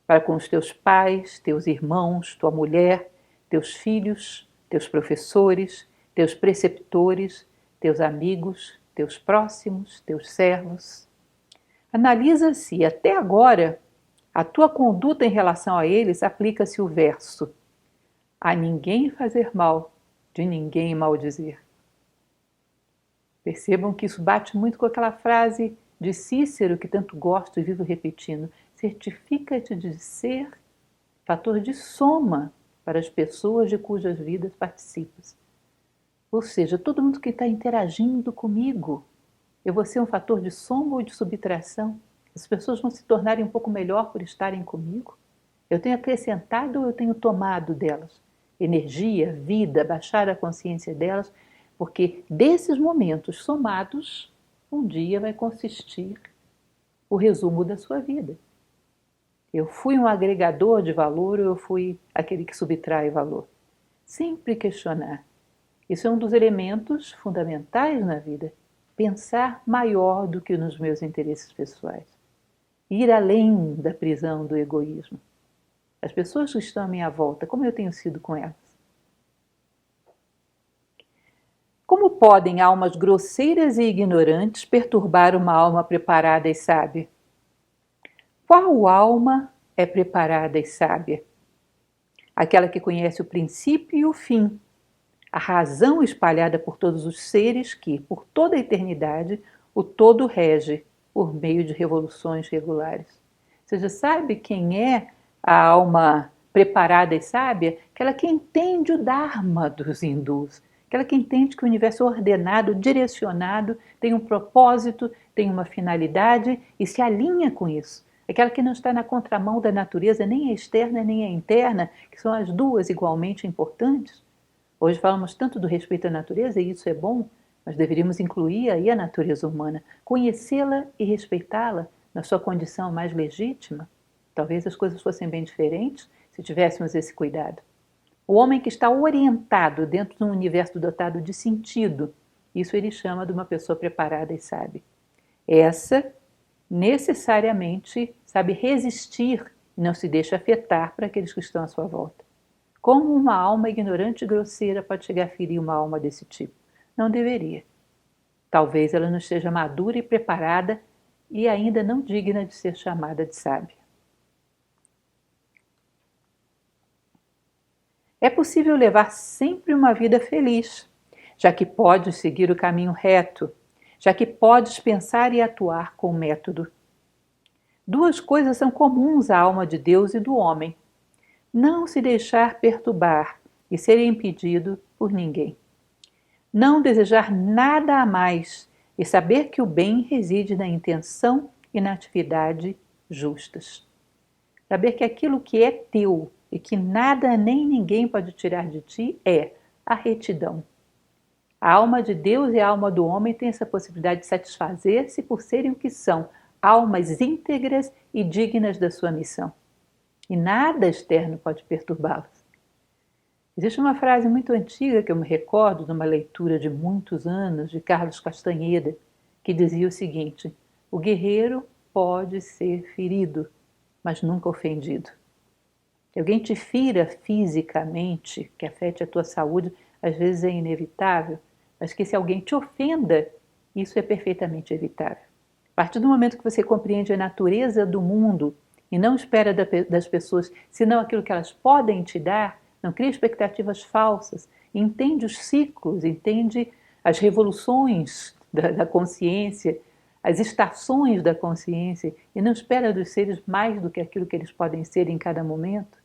para com os teus pais, teus irmãos, tua mulher, teus filhos, teus professores, teus preceptores, teus amigos, teus próximos, teus servos? Analisa se até agora a tua conduta em relação a eles aplica-se o verso: a ninguém fazer mal, de ninguém maldizer. Percebam que isso bate muito com aquela frase de Cícero que tanto gosto e vivo repetindo: certifica-te de ser fator de soma para as pessoas de cujas vidas participas. Ou seja, todo mundo que está interagindo comigo, eu vou ser um fator de soma ou de subtração? As pessoas vão se tornarem um pouco melhor por estarem comigo? Eu tenho acrescentado ou eu tenho tomado delas? Energia, vida, baixar a consciência delas, porque desses momentos somados, um dia vai consistir o resumo da sua vida. Eu fui um agregador de valor ou eu fui aquele que subtrai valor? Sempre questionar. Isso é um dos elementos fundamentais na vida. Pensar maior do que nos meus interesses pessoais. Ir além da prisão do egoísmo. As pessoas que estão à minha volta, como eu tenho sido com elas? Como podem almas grosseiras e ignorantes perturbar uma alma preparada e sábia? Qual alma é preparada e sábia? Aquela que conhece o princípio e o fim, a razão espalhada por todos os seres que, por toda a eternidade, o todo rege por meio de revoluções regulares. Você já sabe quem é a alma preparada e sábia? Aquela que entende o Dharma dos hindus, aquela que entende que o universo é ordenado, direcionado, tem um propósito, tem uma finalidade e se alinha com isso. Aquela que não está na contramão da natureza, nem a externa nem a interna, que são as duas igualmente importantes. Hoje falamos tanto do respeito à natureza, e isso é bom, mas deveríamos incluir aí a natureza humana, conhecê-la e respeitá-la na sua condição mais legítima. Talvez as coisas fossem bem diferentes se tivéssemos esse cuidado. O homem que está orientado dentro de um universo dotado de sentido, isso ele chama de uma pessoa preparada e sábia. Essa necessariamente sabe resistir e não se deixa afetar para aqueles que estão à sua volta. Como uma alma ignorante e grosseira pode chegar a ferir uma alma desse tipo? Não deveria. Talvez ela não esteja madura e preparada e ainda não digna de ser chamada de sábia. É possível levar sempre uma vida feliz, já que pode seguir o caminho reto, já que podes pensar e atuar com método. Duas coisas são comuns à alma de Deus e do homem: não se deixar perturbar e ser impedido por ninguém. Não desejar nada a mais e saber que o bem reside na intenção e na atividade justas. Saber que aquilo que é teu e que nada nem ninguém pode tirar de ti é a retidão. A alma de Deus e a alma do homem têm essa possibilidade de satisfazer-se por serem o que são, almas íntegras e dignas da sua missão. E nada externo pode perturbá-las. Existe uma frase muito antiga que eu me recordo de uma leitura de muitos anos de Carlos Castanheda, que dizia o seguinte: o guerreiro pode ser ferido, mas nunca ofendido. Se alguém te fira fisicamente, que afete a tua saúde, às vezes é inevitável, mas que se alguém te ofenda, isso é perfeitamente evitável. A partir do momento que você compreende a natureza do mundo e não espera das pessoas senão aquilo que elas podem te dar, não cria expectativas falsas, entende os ciclos, entende as revoluções da consciência, as estações da consciência e não espera dos seres mais do que aquilo que eles podem ser em cada momento,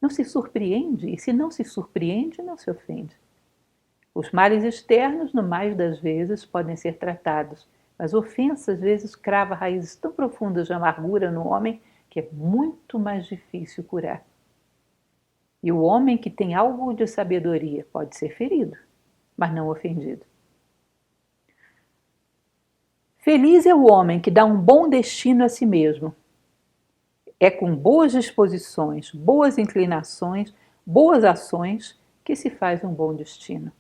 não se surpreende, e se não se surpreende, não se ofende. Os males externos, no mais das vezes, podem ser tratados, mas a ofensa às vezes crava raízes tão profundas de amargura no homem que é muito mais difícil curar. E o homem que tem algo de sabedoria pode ser ferido, mas não ofendido. Feliz é o homem que dá um bom destino a si mesmo. É com boas disposições, boas inclinações, boas ações que se faz um bom destino.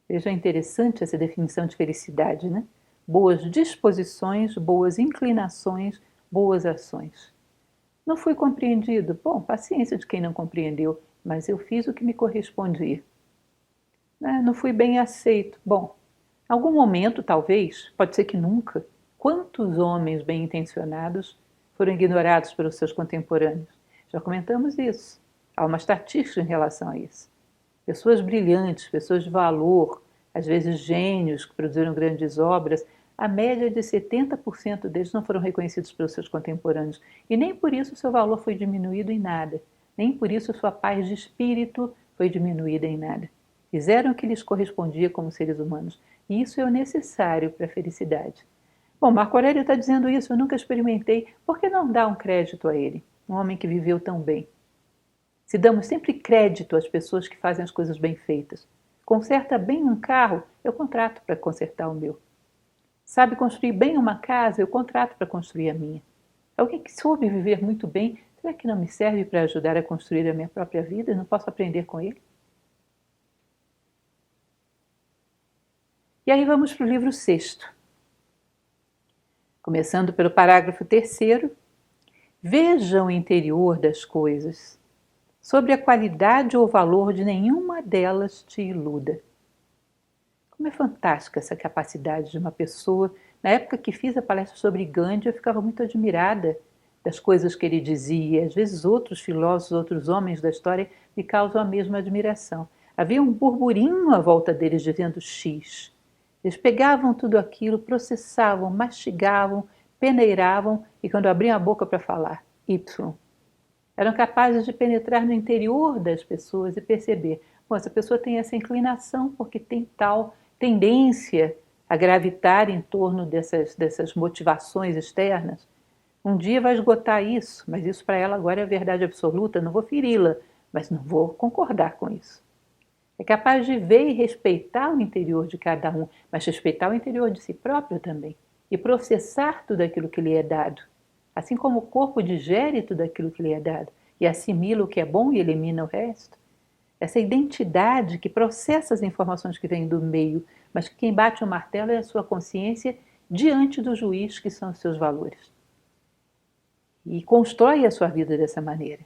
Veja, interessante essa definição de felicidade, né? Boas disposições, boas inclinações, boas ações. Não fui compreendido? Bom, paciência de quem não compreendeu, mas eu fiz o que me correspondia. Não fui bem aceito. Bom, em algum momento, talvez, pode ser que nunca, quantos homens bem-intencionados foram ignorados pelos seus contemporâneos? Já comentamos isso. Há uma estatística em relação a isso. Pessoas brilhantes, pessoas de valor, às vezes gênios que produziram grandes obras, a média de 70% deles não foram reconhecidos pelos seus contemporâneos. E nem por isso o seu valor foi diminuído em nada. Nem por isso sua paz de espírito foi diminuída em nada. Fizeram o que lhes correspondia como seres humanos. E isso é o necessário para a felicidade. Bom, Marco Aurélio está dizendo isso, eu nunca experimentei. Por que não dar um crédito a ele? Um homem que viveu tão bem. Se damos sempre crédito às pessoas que fazem as coisas bem feitas. Conserta bem um carro, eu contrato para consertar o meu. Sabe construir bem uma casa, eu contrato para construir a minha. Alguém que soube viver muito bem, será que não me serve para ajudar a construir a minha própria vida e não posso aprender com ele? E aí vamos para o livro 6º. Começando pelo parágrafo 3º. Veja o interior das coisas. Sobre a qualidade ou valor de nenhuma delas te iluda. Como é fantástica essa capacidade de uma pessoa. Na época que fiz a palestra sobre Gandhi, eu ficava muito admirada das coisas que ele dizia. Às vezes outros filósofos, outros homens da história me causam a mesma admiração. Havia um burburinho à volta deles dizendo X. Eles pegavam tudo aquilo, processavam, mastigavam, peneiravam e quando abriam a boca para falar, Y. Eram capazes de penetrar no interior das pessoas e perceber, bom, essa pessoa tem essa inclinação porque tem tal tendência a gravitar em torno dessas motivações externas. Um dia vai esgotar isso, mas isso para ela agora é a verdade absoluta, não vou feri-la, mas não vou concordar com isso. É capaz de ver e respeitar o interior de cada um, mas respeitar o interior de si próprio também e processar tudo aquilo que lhe é dado. Assim como o corpo digere tudo aquilo que lhe é dado e assimila o que é bom e elimina o resto. Essa identidade que processa as informações que vêm do meio, mas que quem bate o martelo é a sua consciência diante do juiz que são os seus valores. E constrói a sua vida dessa maneira.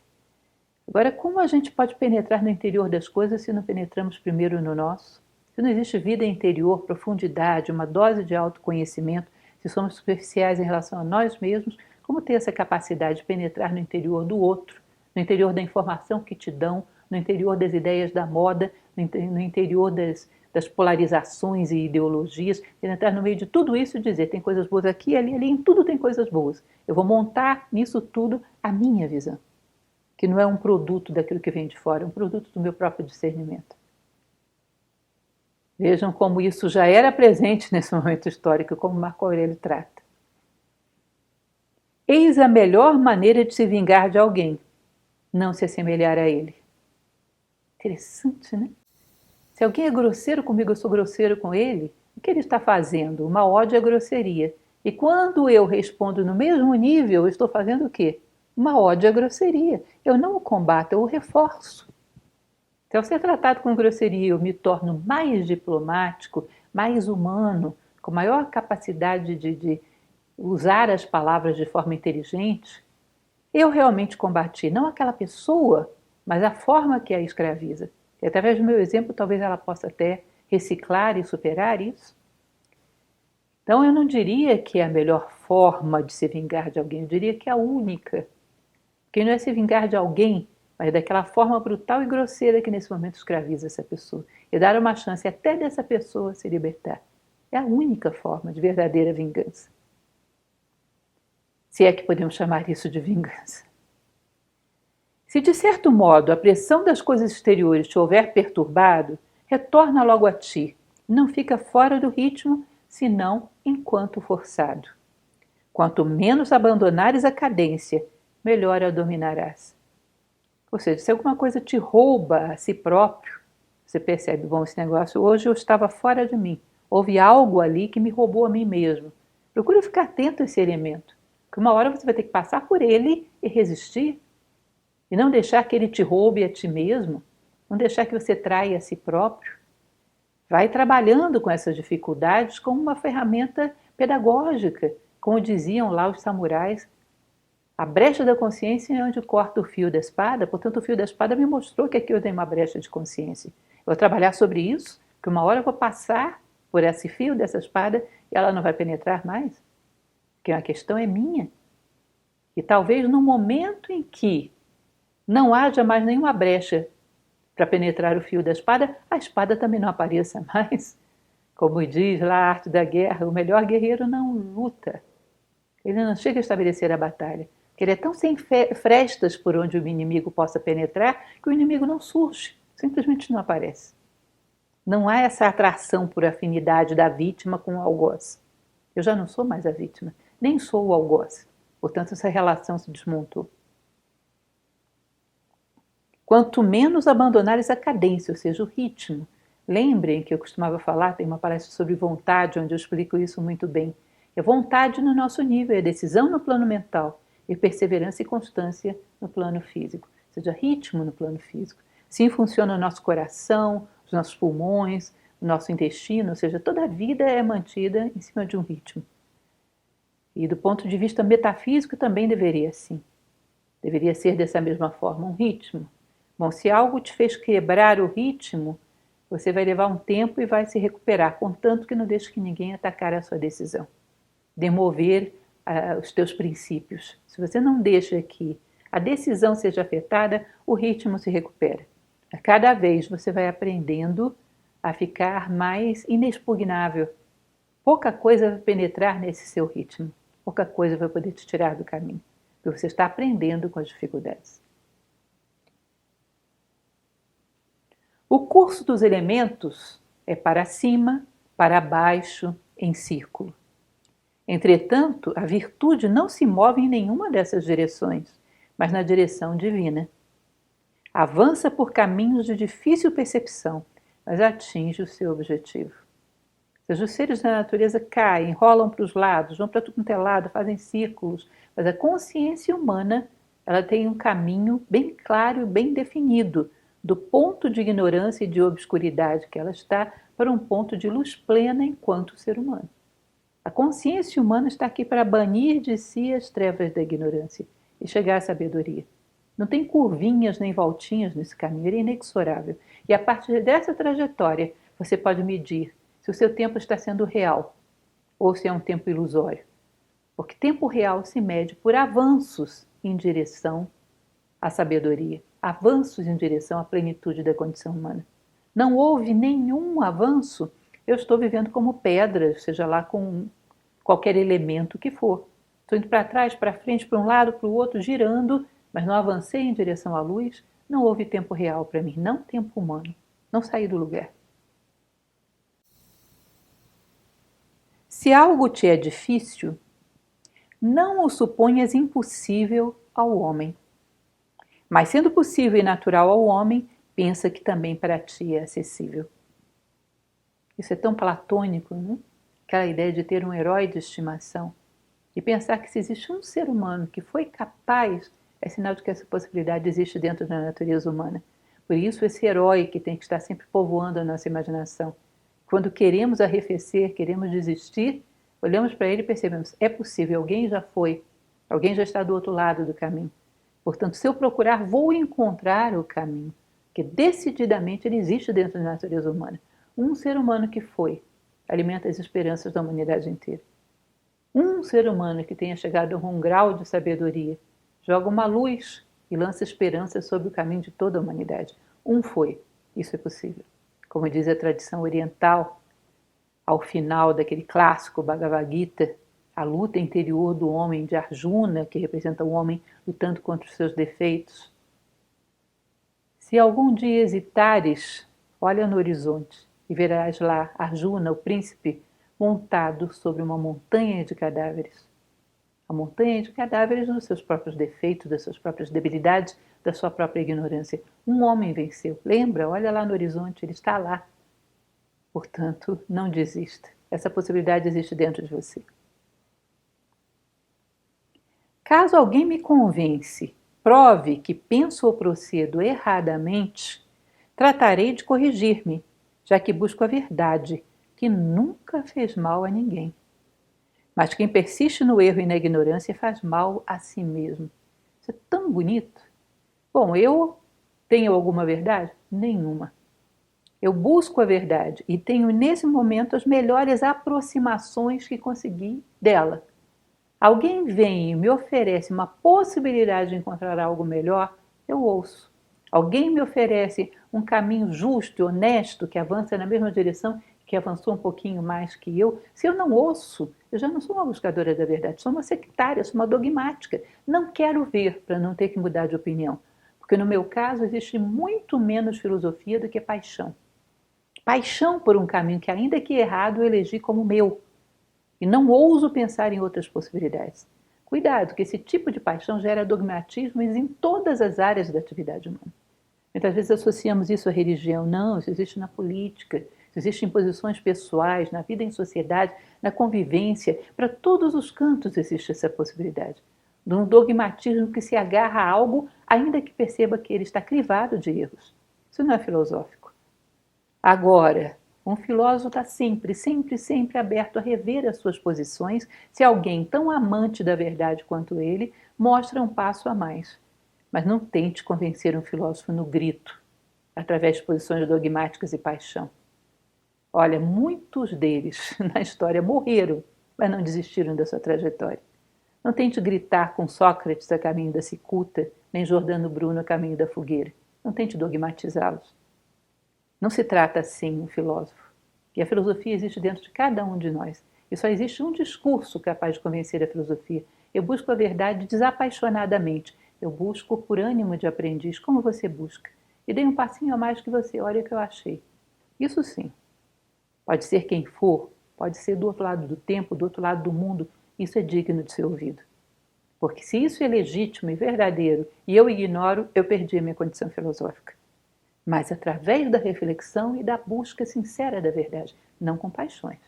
Agora, como a gente pode penetrar no interior das coisas se não penetramos primeiro no nosso? Se não existe vida interior, profundidade, uma dose de autoconhecimento, se somos superficiais em relação a nós mesmos, como ter essa capacidade de penetrar no interior do outro, no interior da informação que te dão, no interior das ideias da moda, no interior das polarizações e ideologias, quero entrar no meio de tudo isso e dizer, tem coisas boas aqui, ali, ali, em tudo tem coisas boas. Eu vou montar nisso tudo a minha visão, que não é um produto daquilo que vem de fora, é um produto do meu próprio discernimento. Vejam como isso já era presente nesse momento histórico, como Marco Aurélio trata. Eis a melhor maneira de se vingar de alguém, não se assemelhar a ele. Interessante, né? Se alguém é grosseiro comigo, eu sou grosseiro com ele, o que ele está fazendo? Uma ode à grosseria. E quando eu respondo no mesmo nível, eu estou fazendo o quê? Uma ode à grosseria. Eu não o combato, eu o reforço. Se eu ser tratado com grosseria, eu me torno mais diplomático, mais humano, com maior capacidade de usar as palavras de forma inteligente, eu realmente combati não aquela pessoa, mas a forma que a escraviza. E através do meu exemplo, talvez ela possa até reciclar e superar isso. Então, eu não diria que é a melhor forma de se vingar de alguém, eu diria que é a única. Porque não é se vingar de alguém, mas daquela forma brutal e grosseira que nesse momento escraviza essa pessoa. E dar uma chance até dessa pessoa se libertar. É a única forma de verdadeira vingança. Se é que podemos chamar isso de vingança. Se de certo modo a pressão das coisas exteriores te houver perturbado, retorna logo a ti. Não fica fora do ritmo, senão enquanto forçado. Quanto menos abandonares a cadência, melhor a dominarás. Ou seja, se alguma coisa te rouba a si próprio, você percebe, bom, esse negócio hoje eu estava fora de mim. Houve algo ali que me roubou a mim mesmo. Procure ficar atento a esse elemento, porque uma hora você vai ter que passar por ele e resistir. E não deixar que ele te roube a ti mesmo, não deixar que você traia a si próprio. Vai trabalhando com essas dificuldades como uma ferramenta pedagógica, como diziam lá os samurais. A brecha da consciência é onde corta o fio da espada, portanto o fio da espada me mostrou que aqui eu tenho uma brecha de consciência. Eu vou trabalhar sobre isso, que uma hora eu vou passar por esse fio dessa espada e ela não vai penetrar mais, porque a questão é minha. E talvez no momento em que não haja mais nenhuma brecha para penetrar o fio da espada, a espada também não apareça mais. Como diz lá a arte da guerra, o melhor guerreiro não luta. Ele não chega a estabelecer a batalha. Porque ele é tão sem frestas por onde o inimigo possa penetrar que o inimigo não surge, simplesmente não aparece. Não há essa atração por afinidade da vítima com o algoz. Eu já não sou mais a vítima, nem sou o algoz. Portanto, essa relação se desmontou. Quanto menos abandonares a cadência, ou seja, o ritmo. Lembrem que eu costumava falar, tem uma palestra sobre vontade, onde eu explico isso muito bem. É vontade no nosso nível, é decisão no plano mental e perseverança e constância no plano físico. Ou seja, ritmo no plano físico. Assim funciona o nosso coração, os nossos pulmões, o nosso intestino, ou seja, toda a vida é mantida em cima de um ritmo. E do ponto de vista metafísico também deveria assim. Deveria ser dessa mesma forma, um ritmo. Bom, se algo te fez quebrar o ritmo, você vai levar um tempo e vai se recuperar, contanto que não deixe que ninguém atacar a sua decisão, demover os teus princípios. Se você não deixa que a decisão seja afetada, o ritmo se recupera. A cada vez você vai aprendendo a ficar mais inexpugnável. Pouca coisa vai penetrar nesse seu ritmo, pouca coisa vai poder te tirar do caminho, porque você está aprendendo com as dificuldades. O curso dos elementos é para cima, para baixo, em círculo. Entretanto, a virtude não se move em nenhuma dessas direções, mas na direção divina. Avança por caminhos de difícil percepção, mas atinge o seu objetivo. Ou seja, os seres da natureza caem, rolam para os lados, vão para tudo quanto é lado, fazem círculos, mas a consciência humana ela tem um caminho bem claro e bem definido, do ponto de ignorância e de obscuridade que ela está para um ponto de luz plena enquanto ser humano. A consciência humana está aqui para banir de si as trevas da ignorância e chegar à sabedoria. Não tem curvinhas nem voltinhas nesse caminho, ele é inexorável. E a partir dessa trajetória, você pode medir se o seu tempo está sendo real ou se é um tempo ilusório. Porque tempo real se mede por avanços em direção à sabedoria, avanços em direção à plenitude da condição humana. não houve nenhum avanço, eu estou vivendo como pedra, seja lá com qualquer elemento que for. Estou indo para trás, para frente, para um lado, para o outro, girando, mas não avancei em direção à luz, não houve tempo real para mim, não tempo humano, não saí do lugar. Se algo te é difícil, não o suponhas impossível ao homem. Mas sendo possível e natural ao homem, pensa que também para ti é acessível. Isso é tão platônico, não? Aquela ideia de ter um herói de estimação. E pensar que se existe um ser humano que foi capaz, é sinal de que essa possibilidade existe dentro da natureza humana. Por isso, esse herói que tem que estar sempre povoando a nossa imaginação. Quando queremos arrefecer, queremos desistir, olhamos para ele e percebemos, é possível, alguém já foi, alguém já está do outro lado do caminho. Portanto, se eu procurar, vou encontrar o caminho, que decididamente ele existe dentro da natureza humana. Um ser humano que foi, alimenta as esperanças da humanidade inteira. Um ser humano que tenha chegado a um grau de sabedoria, joga uma luz e lança esperança sobre o caminho de toda a humanidade. Um foi, isso é possível. Como diz a tradição oriental, ao final daquele clássico Bhagavad Gita, a luta interior do homem de Arjuna, que representa o homem lutando contra os seus defeitos. Se algum dia hesitares, olha no horizonte e verás lá Arjuna, o príncipe, montado sobre uma montanha de cadáveres. A montanha de cadáveres dos seus próprios defeitos, das suas próprias debilidades, da sua própria ignorância. Um homem venceu. Lembra? Olha lá no horizonte, ele está lá. Portanto, não desista. Essa possibilidade existe dentro de você. Caso alguém me convence, prove que penso ou procedo erradamente, tratarei de corrigir-me, já que busco a verdade, que nunca fez mal a ninguém. Mas quem persiste no erro e na ignorância faz mal a si mesmo. Isso é tão bonito. Bom, eu tenho alguma verdade? Nenhuma. Eu busco a verdade e tenho nesse momento as melhores aproximações que consegui dela. Alguém vem e me oferece uma possibilidade de encontrar algo melhor, eu ouço. Alguém me oferece um caminho justo e honesto que avança na mesma direção, que avançou um pouquinho mais que eu. Se eu não ouço, eu já não sou uma buscadora da verdade, sou uma sectária, sou uma dogmática. Não quero ver para não ter que mudar de opinião. Porque no meu caso existe muito menos filosofia do que paixão. Paixão por um caminho que, ainda que errado, eu elegi como meu. E não ouso pensar em outras possibilidades. Cuidado, que esse tipo de paixão gera dogmatismos em todas as áreas da atividade humana. Muitas vezes associamos isso à religião. Não, isso existe na política, isso existe em posições pessoais, na vida em sociedade, na convivência. Para todos os cantos existe essa possibilidade. De um dogmatismo que se agarra a algo, ainda que perceba que ele está crivado de erros. Isso não é filosófico. Agora, um filósofo está sempre aberto a rever as suas posições se alguém tão amante da verdade quanto ele mostra um passo a mais. Mas não tente convencer um filósofo no grito, através de posições dogmáticas e paixão. Olha, muitos deles na história morreram, mas não desistiram da sua trajetória. Não tente gritar com Sócrates a caminho da cicuta, nem Giordano Bruno a caminho da fogueira. Não tente dogmatizá-los. Não se trata assim um filósofo. E a filosofia existe dentro de cada um de nós. E só existe um discurso capaz de convencer a filosofia. Eu busco a verdade desapaixonadamente. Eu busco por ânimo de aprendiz, como você busca. E dei um passinho a mais que você, olha o que eu achei. Isso sim. Pode ser quem for, pode ser do outro lado do tempo, do outro lado do mundo. Isso é digno de ser ouvido. Porque se isso é legítimo e verdadeiro e eu ignoro, eu perdi a minha condição filosófica. Mas através da reflexão e da busca sincera da verdade, não com paixões.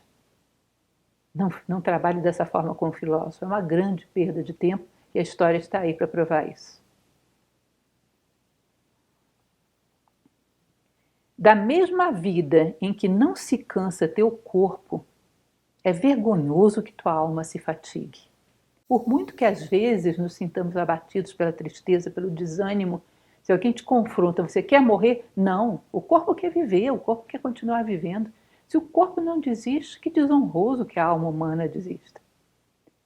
Não trabalhe dessa forma com o filósofo, é uma grande perda de tempo e a história está aí para provar isso. Da mesma vida em que não se cansa teu corpo, é vergonhoso que tua alma se fatigue. Por muito que às vezes nos sintamos abatidos pela tristeza, pelo desânimo, se alguém te confronta, você quer morrer? Não, o corpo quer viver, o corpo quer continuar vivendo. Se o corpo não desiste, que desonroso que a alma humana desista.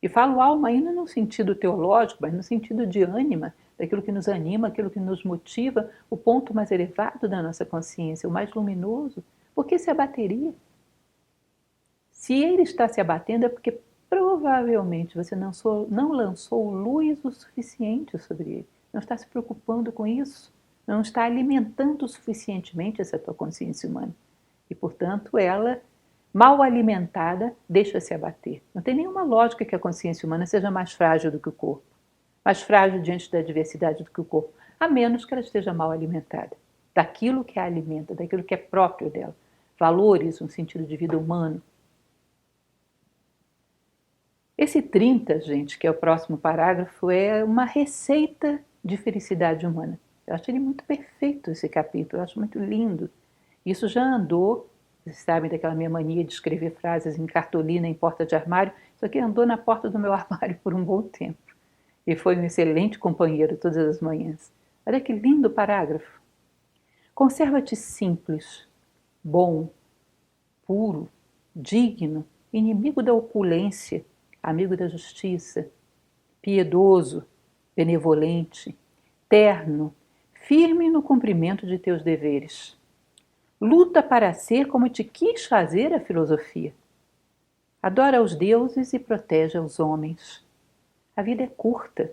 E falo alma ainda no sentido teológico, mas no sentido de ânima, daquilo que nos anima, aquilo que nos motiva, o ponto mais elevado da nossa consciência, o mais luminoso. Por que se abateria? Se ele está se abatendo é porque provavelmente você não lançou luz o suficiente sobre ele, não está se preocupando com isso, não está alimentando suficientemente essa tua consciência humana. E, portanto, ela, mal alimentada, deixa-se abater. Não tem nenhuma lógica que a consciência humana seja mais frágil do que o corpo, mais frágil diante da adversidade do que o corpo, a menos que ela esteja mal alimentada, daquilo que a alimenta, daquilo que é próprio dela. Valores, um sentido de vida humano. Esse 30, gente, que é o próximo parágrafo, é uma receita de felicidade humana. Eu acho ele muito perfeito, esse capítulo, eu acho muito lindo. Isso já andou, vocês sabem daquela minha mania de escrever frases em cartolina em porta de armário, isso aqui andou na porta do meu armário por um bom tempo. E foi um excelente companheiro todas as manhãs. Olha que lindo parágrafo. Conserva-te simples, bom, puro, digno, inimigo da opulência, amigo da justiça, piedoso, benevolente, terno, firme no cumprimento de teus deveres. Luta para ser como te quis fazer a filosofia. Adora os deuses e protege os homens. A vida é curta.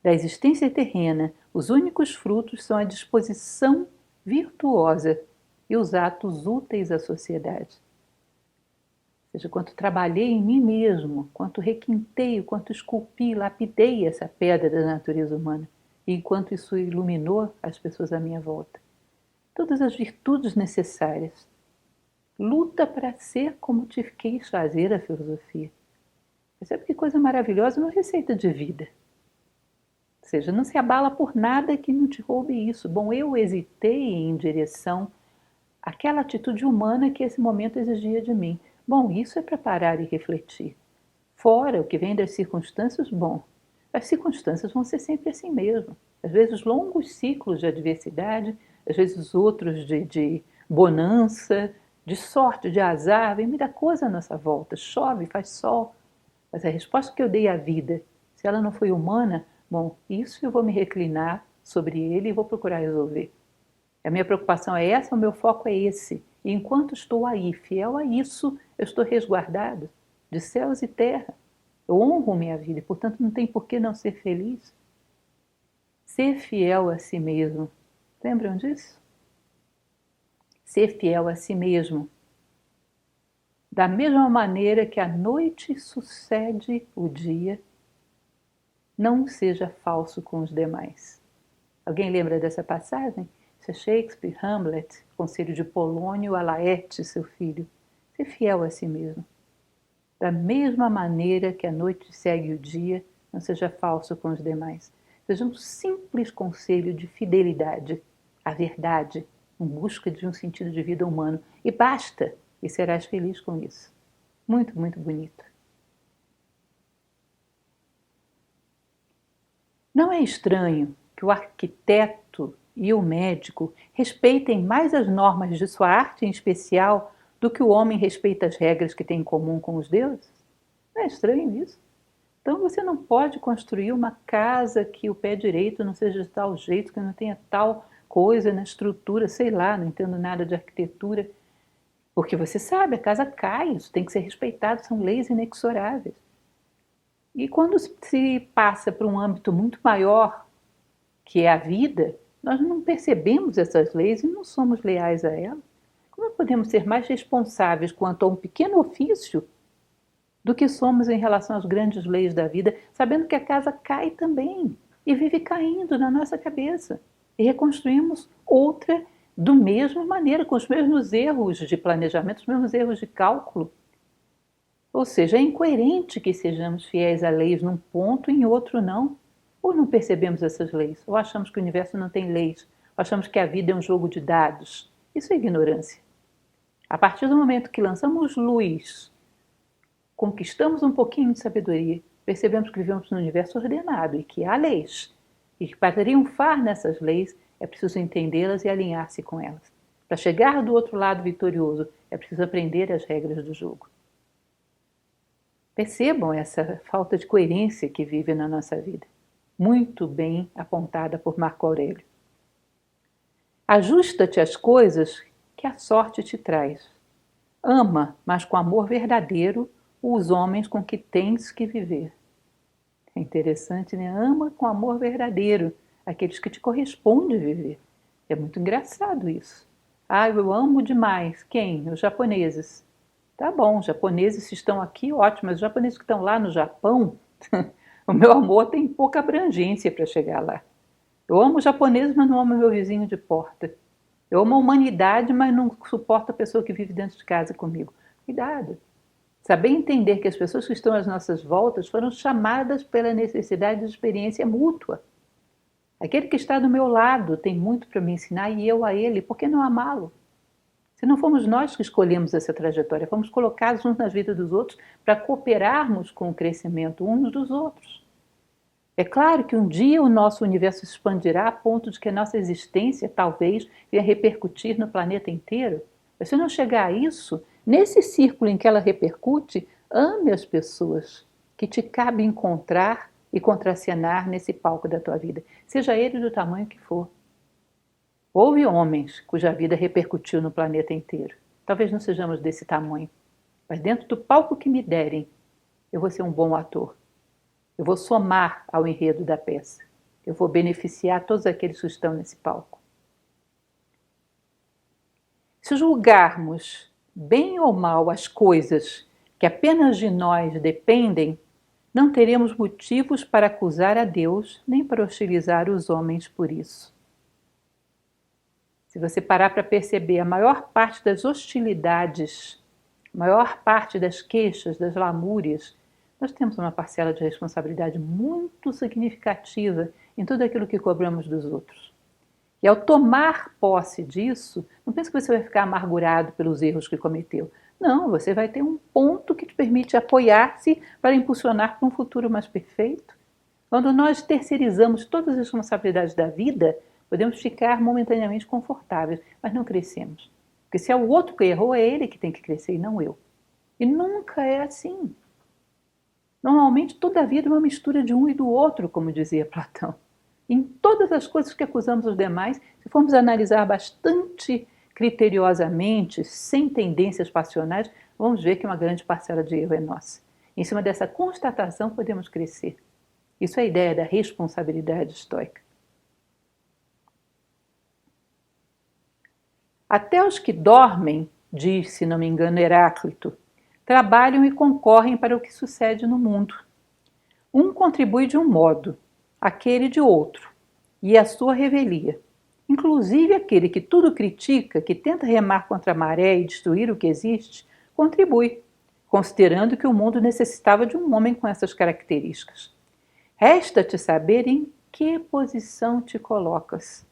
Da existência terrena, os únicos frutos são a disposição virtuosa e os atos úteis à sociedade. Ou seja, quanto trabalhei em mim mesmo, quanto requintei, quanto esculpi, lapidei essa pedra da natureza humana, e enquanto isso iluminou as pessoas à minha volta. Todas as virtudes necessárias. Luta para ser como te quis fazer a filosofia. Percebe que coisa maravilhosa, uma receita de vida. Ou seja, não se abala por nada que não te roube isso. Bom, eu hesitei em direção àquela atitude humana que esse momento exigia de mim. Bom, isso é para parar e refletir. Fora o que vem das circunstâncias, bom, as circunstâncias vão ser sempre assim mesmo. Às vezes longos ciclos de adversidade, às vezes outros de bonança, de sorte, de azar, vem muita coisa à nossa volta, chove, faz sol. Mas a resposta que eu dei à vida, se ela não foi humana, bom, isso eu vou me reclinar sobre ele e vou procurar resolver. A minha preocupação é essa, o meu foco é esse. E enquanto estou aí, fiel a isso, eu estou resguardado de céus e terra. Eu honro minha vida e, portanto, não tem por que não ser feliz. Ser fiel a si mesmo. Lembram disso? Ser fiel a si mesmo. Da mesma maneira que a noite sucede o dia, não seja falso com os demais. Alguém lembra dessa passagem? Isso é Shakespeare, Hamlet, conselho de Polônio a Laerte, seu filho. Ser fiel a si mesmo. Da mesma maneira que a noite segue o dia, não seja falso com os demais. Seja um simples conselho de fidelidade à verdade, em busca de um sentido de vida humano. E basta, e serás feliz com isso. Muito, muito bonito. Não é estranho que o arquiteto e o médico respeitem mais as normas de sua arte em especial do que o homem respeita as regras que tem em comum com os deuses? Não é estranho isso? Então você não pode construir uma casa que o pé direito não seja de tal jeito, que não tenha tal coisa na estrutura, sei lá, não entendo nada de arquitetura. Porque você sabe, a casa cai, isso tem que ser respeitado, são leis inexoráveis. E quando se passa para um âmbito muito maior, que é a vida, nós não percebemos essas leis e não somos leais a elas. Como podemos ser mais responsáveis quanto a um pequeno ofício do que somos em relação às grandes leis da vida, sabendo que a casa cai também e vive caindo na nossa cabeça. E reconstruímos outra da mesma maneira, com os mesmos erros de planejamento, os mesmos erros de cálculo. Ou seja, é incoerente que sejamos fiéis a leis num ponto e em outro não. Ou não percebemos essas leis, ou achamos que o universo não tem leis, ou achamos que a vida é um jogo de dados. Isso é ignorância. A partir do momento que lançamos luz, conquistamos um pouquinho de sabedoria, percebemos que vivemos num universo ordenado e que há leis, e que para triunfar nessas leis é preciso entendê-las e alinhar-se com elas. Para chegar do outro lado vitorioso, é preciso aprender as regras do jogo. Percebam essa falta de coerência que vive na nossa vida. muito bem apontada por Marco Aurélio. Ajusta-te às coisas que a sorte te traz. Ama, mas com amor verdadeiro, os homens com que tens que viver. É interessante, né? Ama com amor verdadeiro aqueles que te corresponde viver. É muito engraçado isso. Ah, eu amo demais. Quem? Os japoneses. Tá bom, os japoneses estão aqui, ótimo, mas os japoneses que estão lá no Japão, o meu amor tem pouca abrangência para chegar lá. Eu amo os japoneses, mas não amo meu vizinho de porta. Eu amo a humanidade, mas não suporto a pessoa que vive dentro de casa comigo. Cuidado. Saber entender que as pessoas que estão às nossas voltas foram chamadas pela necessidade de experiência mútua. Aquele que está do meu lado tem muito para me ensinar e eu a ele, por que não amá-lo? Se não fomos nós que escolhemos essa trajetória, fomos colocados uns nas vidas dos outros para cooperarmos com o crescimento uns dos outros. É claro que um dia o nosso universo se expandirá a ponto de que a nossa existência talvez venha repercutir no planeta inteiro. Mas se não chegar a isso, nesse círculo em que ela repercute, ame as pessoas que te cabe encontrar e contracenar nesse palco da tua vida, seja ele do tamanho que for. Houve homens cuja vida repercutiu no planeta inteiro. Talvez não sejamos desse tamanho, mas dentro do palco que me derem, eu vou ser um bom ator. Eu vou somar ao enredo da peça. Eu vou beneficiar todos aqueles que estão nesse palco. Se julgarmos bem ou mal as coisas que apenas de nós dependem, não teremos motivos para acusar a Deus nem para hostilizar os homens por isso. Se você parar para perceber, a maior parte das hostilidades, a maior parte das queixas, das lamúrias, nós temos uma parcela de responsabilidade muito significativa em tudo aquilo que cobramos dos outros. E ao tomar posse disso, não pense que você vai ficar amargurado pelos erros que cometeu. Não, você vai ter um ponto que te permite apoiar-se para impulsionar para um futuro mais perfeito. Quando nós terceirizamos todas as responsabilidades da vida, podemos ficar momentaneamente confortáveis, mas não crescemos. Porque se é o outro que errou, é ele que tem que crescer e não eu. E nunca é assim. Normalmente toda a vida é uma mistura de um e do outro, como dizia Platão. Em todas as coisas que acusamos os demais, se formos analisar bastante criteriosamente, sem tendências passionais, vamos ver que uma grande parcela de erro é nossa. Em cima dessa constatação podemos crescer. Isso é a ideia da responsabilidade estoica. Até os que dormem, diz, se não me engano, Heráclito, trabalham e concorrem para o que sucede no mundo. Um contribui de um modo, aquele de outro, e a sua revelia. Inclusive aquele que tudo critica, que tenta remar contra a maré e destruir o que existe, contribui, considerando que o mundo necessitava de um homem com essas características. Resta-te saber em que posição te colocas,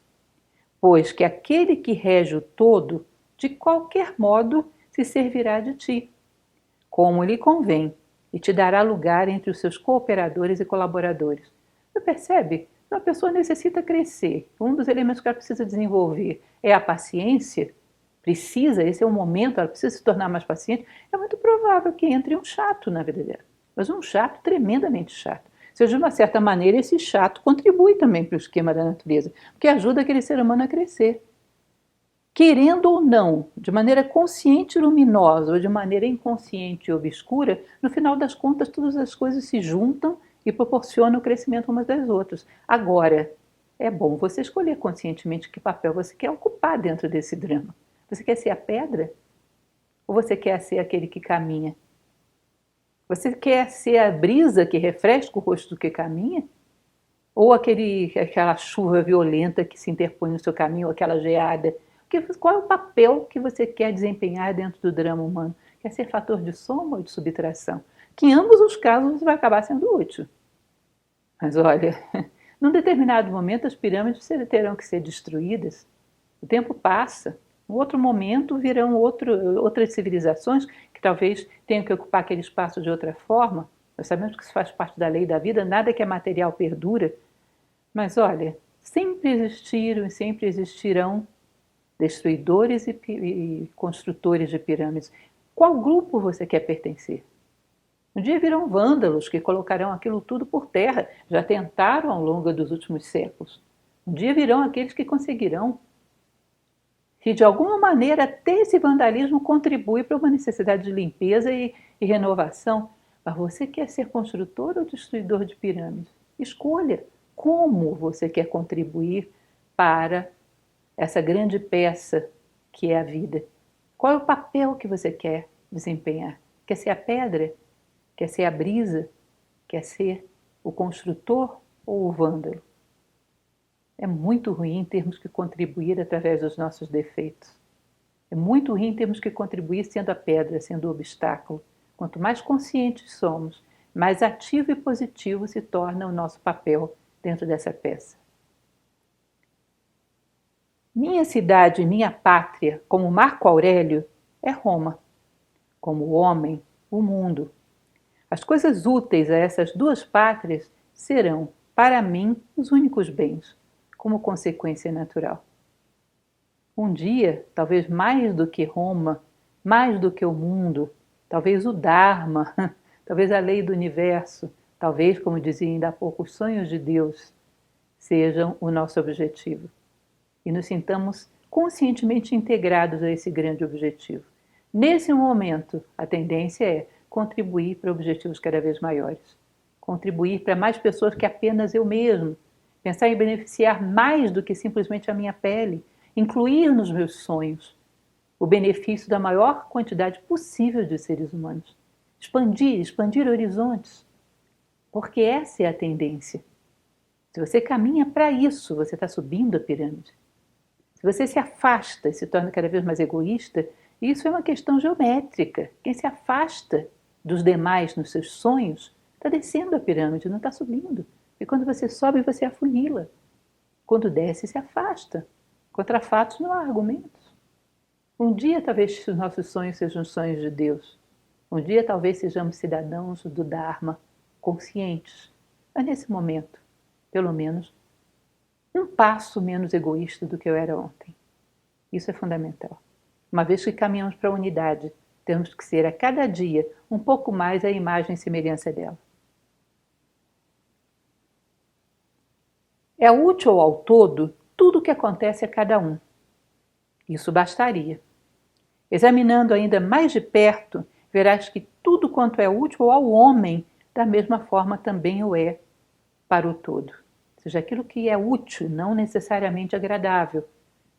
pois que aquele que rege o todo, de qualquer modo, se servirá de ti, como lhe convém, e te dará lugar entre os seus cooperadores e colaboradores. Você percebe? Uma pessoa necessita crescer. Um dos elementos que ela precisa desenvolver é a paciência. Esse é o momento, ela precisa se tornar mais paciente. É muito provável que entre um chato na vida dela. Mas um chato tremendamente chato. Se de uma certa maneira esse chato contribui também para o esquema da natureza, porque ajuda aquele ser humano a crescer. Querendo ou não, de maneira consciente e luminosa ou de maneira inconsciente e obscura, no final das contas todas as coisas se juntam e proporcionam o crescimento umas das outras. Agora, é bom você escolher conscientemente que papel você quer ocupar dentro desse drama. Você quer ser a pedra? Ou você quer ser aquele que caminha? Você quer ser a brisa que refresca o rosto do que caminha? Ou aquela chuva violenta que se interpõe no seu caminho, ou aquela geada? Qual é o papel que você quer desempenhar dentro do drama humano? Quer ser fator de soma ou de subtração? Que em ambos os casos você vai acabar sendo útil. Mas olha, num determinado momento as pirâmides terão que ser destruídas. O tempo passa. Em outro momento virão outras civilizações que talvez tenham que ocupar aquele espaço de outra forma. Nós sabemos que isso faz parte da lei da vida, nada que é material perdura. Mas olha, sempre existiram e sempre existirão destruidores e construtores de pirâmides. Qual grupo você quer pertencer? Um dia virão vândalos que colocarão aquilo tudo por terra, já tentaram ao longo dos últimos séculos. Um dia virão aqueles que conseguirão. Se de alguma maneira até esse vandalismo contribui para uma necessidade de limpeza e renovação, mas você quer ser construtor ou destruidor de pirâmides? Escolha como você quer contribuir para essa grande peça que é a vida. Qual é o papel que você quer desempenhar? Quer ser a pedra? Quer ser a brisa? Quer ser o construtor ou o vândalo? É muito ruim termos que contribuir através dos nossos defeitos. É muito ruim termos que contribuir sendo a pedra, sendo o obstáculo. Quanto mais conscientes somos, mais ativo e positivo se torna o nosso papel dentro dessa peça. Minha cidade, minha pátria, como Marco Aurélio, é Roma. Como homem, o mundo. As coisas úteis a essas duas pátrias serão, para mim, os únicos bens, como consequência natural. Um dia, talvez mais do que Roma, mais do que o mundo, talvez o Dharma, talvez a lei do universo, talvez, como dizia ainda há pouco, os sonhos de Deus sejam o nosso objetivo. E nos sintamos conscientemente integrados a esse grande objetivo. Nesse momento, a tendência é contribuir para objetivos cada vez maiores. Contribuir para mais pessoas que apenas eu mesmo. Pensar em beneficiar mais do que simplesmente a minha pele. Incluir nos meus sonhos o benefício da maior quantidade possível de seres humanos. Expandir horizontes. Porque essa é a tendência. Se você caminha para isso, você está subindo a pirâmide. Se você se afasta e se torna cada vez mais egoísta, isso é uma questão geométrica. Quem se afasta dos demais nos seus sonhos está descendo a pirâmide, não está subindo. E quando você sobe, você afunila. Quando desce, se afasta. Contra fatos não há argumentos. Um dia talvez os nossos sonhos sejam os sonhos de Deus. Um dia talvez sejamos cidadãos do Dharma, conscientes. Mas nesse momento, pelo menos, um passo menos egoísta do que eu era ontem. Isso é fundamental. Uma vez que caminhamos para a unidade, temos que ser a cada dia um pouco mais a imagem e semelhança dela. É útil ao todo tudo o que acontece a cada um. Isso bastaria. Examinando ainda mais de perto, verás que tudo quanto é útil ao homem, da mesma forma também o é para o todo. Ou seja, aquilo que é útil, não necessariamente agradável.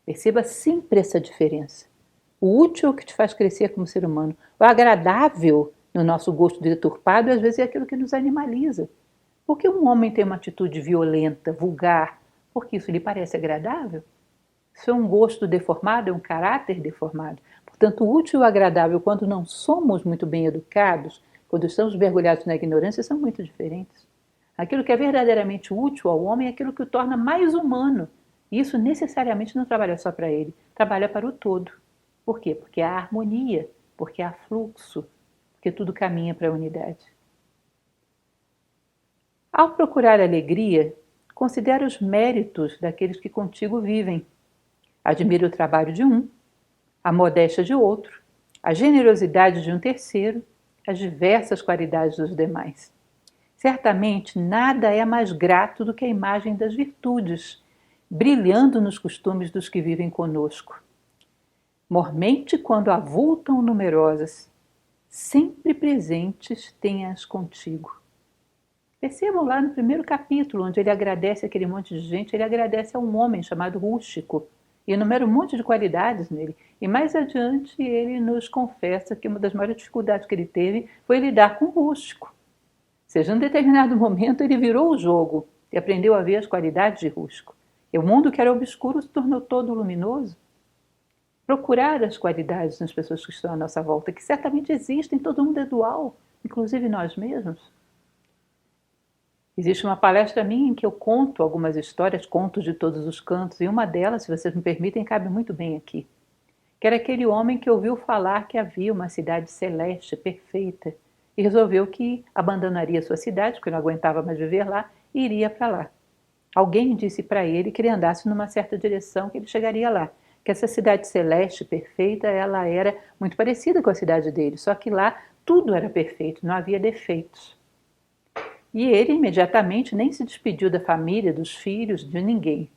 Perceba sempre essa diferença. O útil é o que te faz crescer como ser humano. O agradável, no nosso gosto deturpado, às vezes é aquilo que nos animaliza. Por que um homem tem uma atitude violenta, vulgar? Porque isso lhe parece agradável? Isso é um gosto deformado, é um caráter deformado. Portanto, o útil e o agradável, quando não somos muito bem educados, quando estamos mergulhados na ignorância, são muito diferentes. Aquilo que é verdadeiramente útil ao homem é aquilo que o torna mais humano. E isso necessariamente não trabalha só para ele, trabalha para o todo. Por quê? Porque há harmonia, porque há fluxo, porque tudo caminha para a unidade. Ao procurar alegria, considera os méritos daqueles que contigo vivem. Admira o trabalho de um, a modéstia de outro, a generosidade de um terceiro, as diversas qualidades dos demais. Certamente nada é mais grato do que a imagem das virtudes, brilhando nos costumes dos que vivem conosco. Mormente quando avultam numerosas, sempre presentes tenhas contigo. Percebam lá no primeiro capítulo, onde ele agradece aquele monte de gente, ele agradece a um homem chamado Rústico, e enumera um monte de qualidades nele. E mais adiante ele nos confessa que uma das maiores dificuldades que ele teve foi lidar com o Rústico. Ou seja, em um determinado momento ele virou o jogo e aprendeu a ver as qualidades de Rústico. E o mundo que era obscuro se tornou todo luminoso. Procurar as qualidades nas pessoas que estão à nossa volta, que certamente existem, todo mundo é dual, inclusive nós mesmos. Existe uma palestra minha em que eu conto algumas histórias, contos de todos os cantos, e uma delas, se vocês me permitem, cabe muito bem aqui. Que era aquele homem que ouviu falar que havia uma cidade celeste, perfeita, e resolveu que abandonaria sua cidade, porque não aguentava mais viver lá, e iria para lá. Alguém disse para ele que ele andasse numa certa direção, que ele chegaria lá. Que essa cidade celeste, perfeita, ela era muito parecida com a cidade dele, só que lá tudo era perfeito, não havia defeitos. E ele imediatamente nem se despediu da família, dos filhos, de ninguém.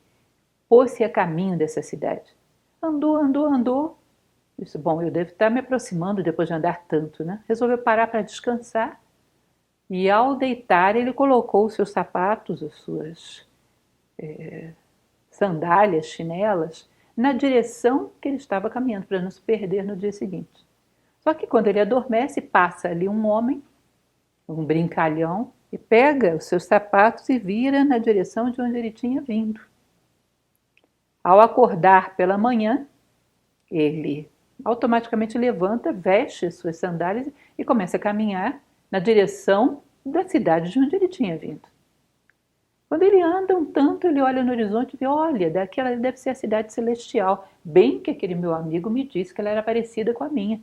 Pôs-se a caminho dessa cidade. Andou. Disse, bom, eu devo estar me aproximando depois de andar tanto, né? Resolveu parar para descansar. E ao deitar, ele colocou os seus sapatos, as suas sandálias, chinelas, na direção que ele estava caminhando, para não se perder no dia seguinte. Só que quando ele adormece, passa ali um homem, um brincalhão, e pega os seus sapatos e vira na direção de onde ele tinha vindo. Ao acordar pela manhã, ele automaticamente levanta, veste as suas sandálias e começa a caminhar na direção da cidade de onde ele tinha vindo. Quando ele anda um tanto, ele olha no horizonte e vê, olha, daquela deve ser a cidade celestial, bem que aquele meu amigo me disse que ela era parecida com a minha.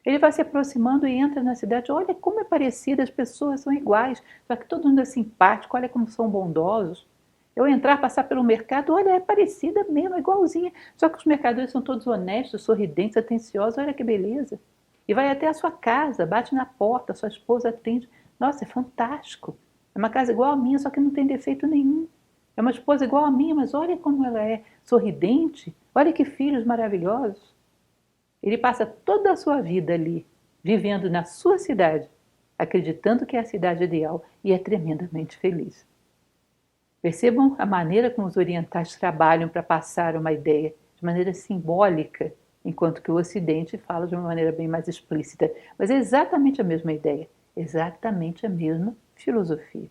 Ele vai se aproximando e entra na cidade, olha como é parecida, as pessoas são iguais, só que todo mundo é simpático, olha como são bondosos. Eu entrar, passar pelo mercado, olha, é parecida mesmo, é igualzinha, só que os mercadores são todos honestos, sorridentes, atenciosos, olha que beleza. E vai até a sua casa, bate na porta, sua esposa atende, nossa, é fantástico. É uma casa igual a minha, só que não tem defeito nenhum. É uma esposa igual a minha, mas olha como ela é sorridente, olha que filhos maravilhosos. Ele passa toda a sua vida ali, vivendo na sua cidade, acreditando que é a cidade ideal e é tremendamente feliz. Percebam a maneira como os orientais trabalham para passar uma ideia de maneira simbólica, enquanto que o Ocidente fala de uma maneira bem mais explícita. Mas é exatamente a mesma ideia, exatamente a mesma filosofia.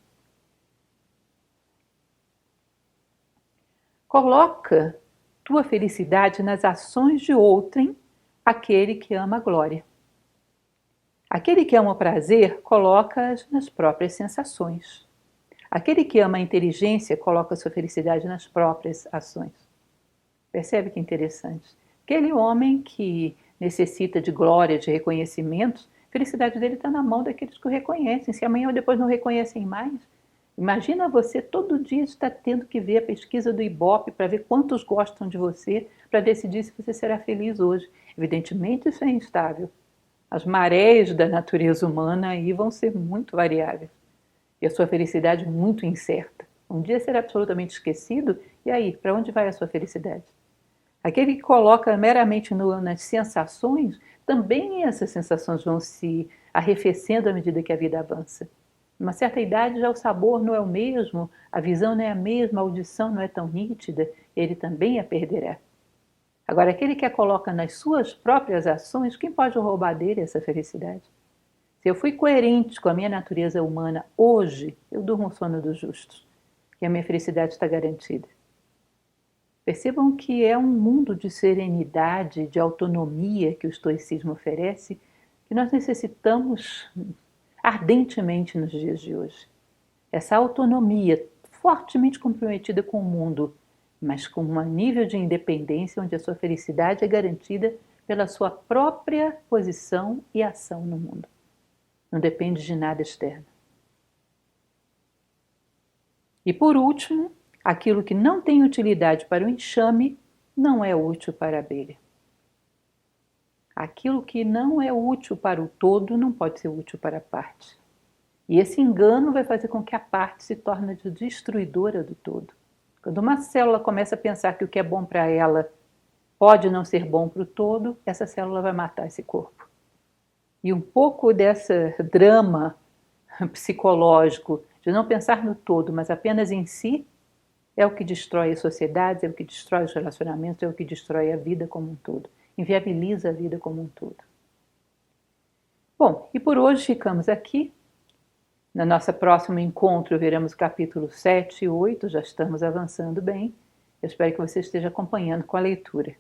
Coloca tua felicidade nas ações de outrem, aquele que ama a glória. Aquele que ama o prazer, coloca-as nas próprias sensações. Aquele que ama a inteligência, coloca sua felicidade nas próprias ações. Percebe que interessante? Aquele homem que necessita de glória, de reconhecimentos, a felicidade dele está na mão daqueles que o reconhecem. Se amanhã ou depois não reconhecem mais, imagina você todo dia estar tendo que ver a pesquisa do Ibope para ver quantos gostam de você, para decidir se você será feliz hoje. Evidentemente isso é instável. As marés da natureza humana aí vão ser muito variáveis. E a sua felicidade muito incerta. Um dia será absolutamente esquecido, e aí, para onde vai a sua felicidade? Aquele que coloca meramente nas sensações, também essas sensações vão se arrefecendo à medida que a vida avança. Numa certa idade já o sabor não é o mesmo, a visão não é a mesma, a audição não é tão nítida, ele também a perderá. Agora, aquele que a coloca nas suas próprias ações, quem pode roubar dele essa felicidade? Se eu fui coerente com a minha natureza humana hoje, eu durmo o sono dos justos, e a minha felicidade está garantida. Percebam que é um mundo de serenidade, de autonomia que o estoicismo oferece, que nós necessitamos ardentemente nos dias de hoje. Essa autonomia fortemente comprometida com o mundo, mas com um nível de independência onde a sua felicidade é garantida pela sua própria posição e ação no mundo. Não depende de nada externo. E por último, aquilo que não tem utilidade para o enxame não é útil para a abelha. Aquilo que não é útil para o todo não pode ser útil para a parte. E esse engano vai fazer com que a parte se torne destruidora do todo. Quando uma célula começa a pensar que o que é bom para ela pode não ser bom para o todo, essa célula vai matar esse corpo. E um pouco desse drama psicológico de não pensar no todo, mas apenas em si, é o que destrói as sociedades, é o que destrói os relacionamentos, é o que destrói a vida como um todo, inviabiliza a vida como um todo. Bom, e por hoje ficamos aqui. No nosso próximo encontro veremos o capítulo 7 e 8, já estamos avançando bem. Eu espero que você esteja acompanhando com a leitura.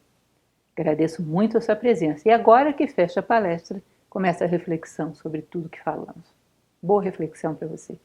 Agradeço muito a sua presença. E agora que fecha a palestra, começa a reflexão sobre tudo que falamos. Boa reflexão para você.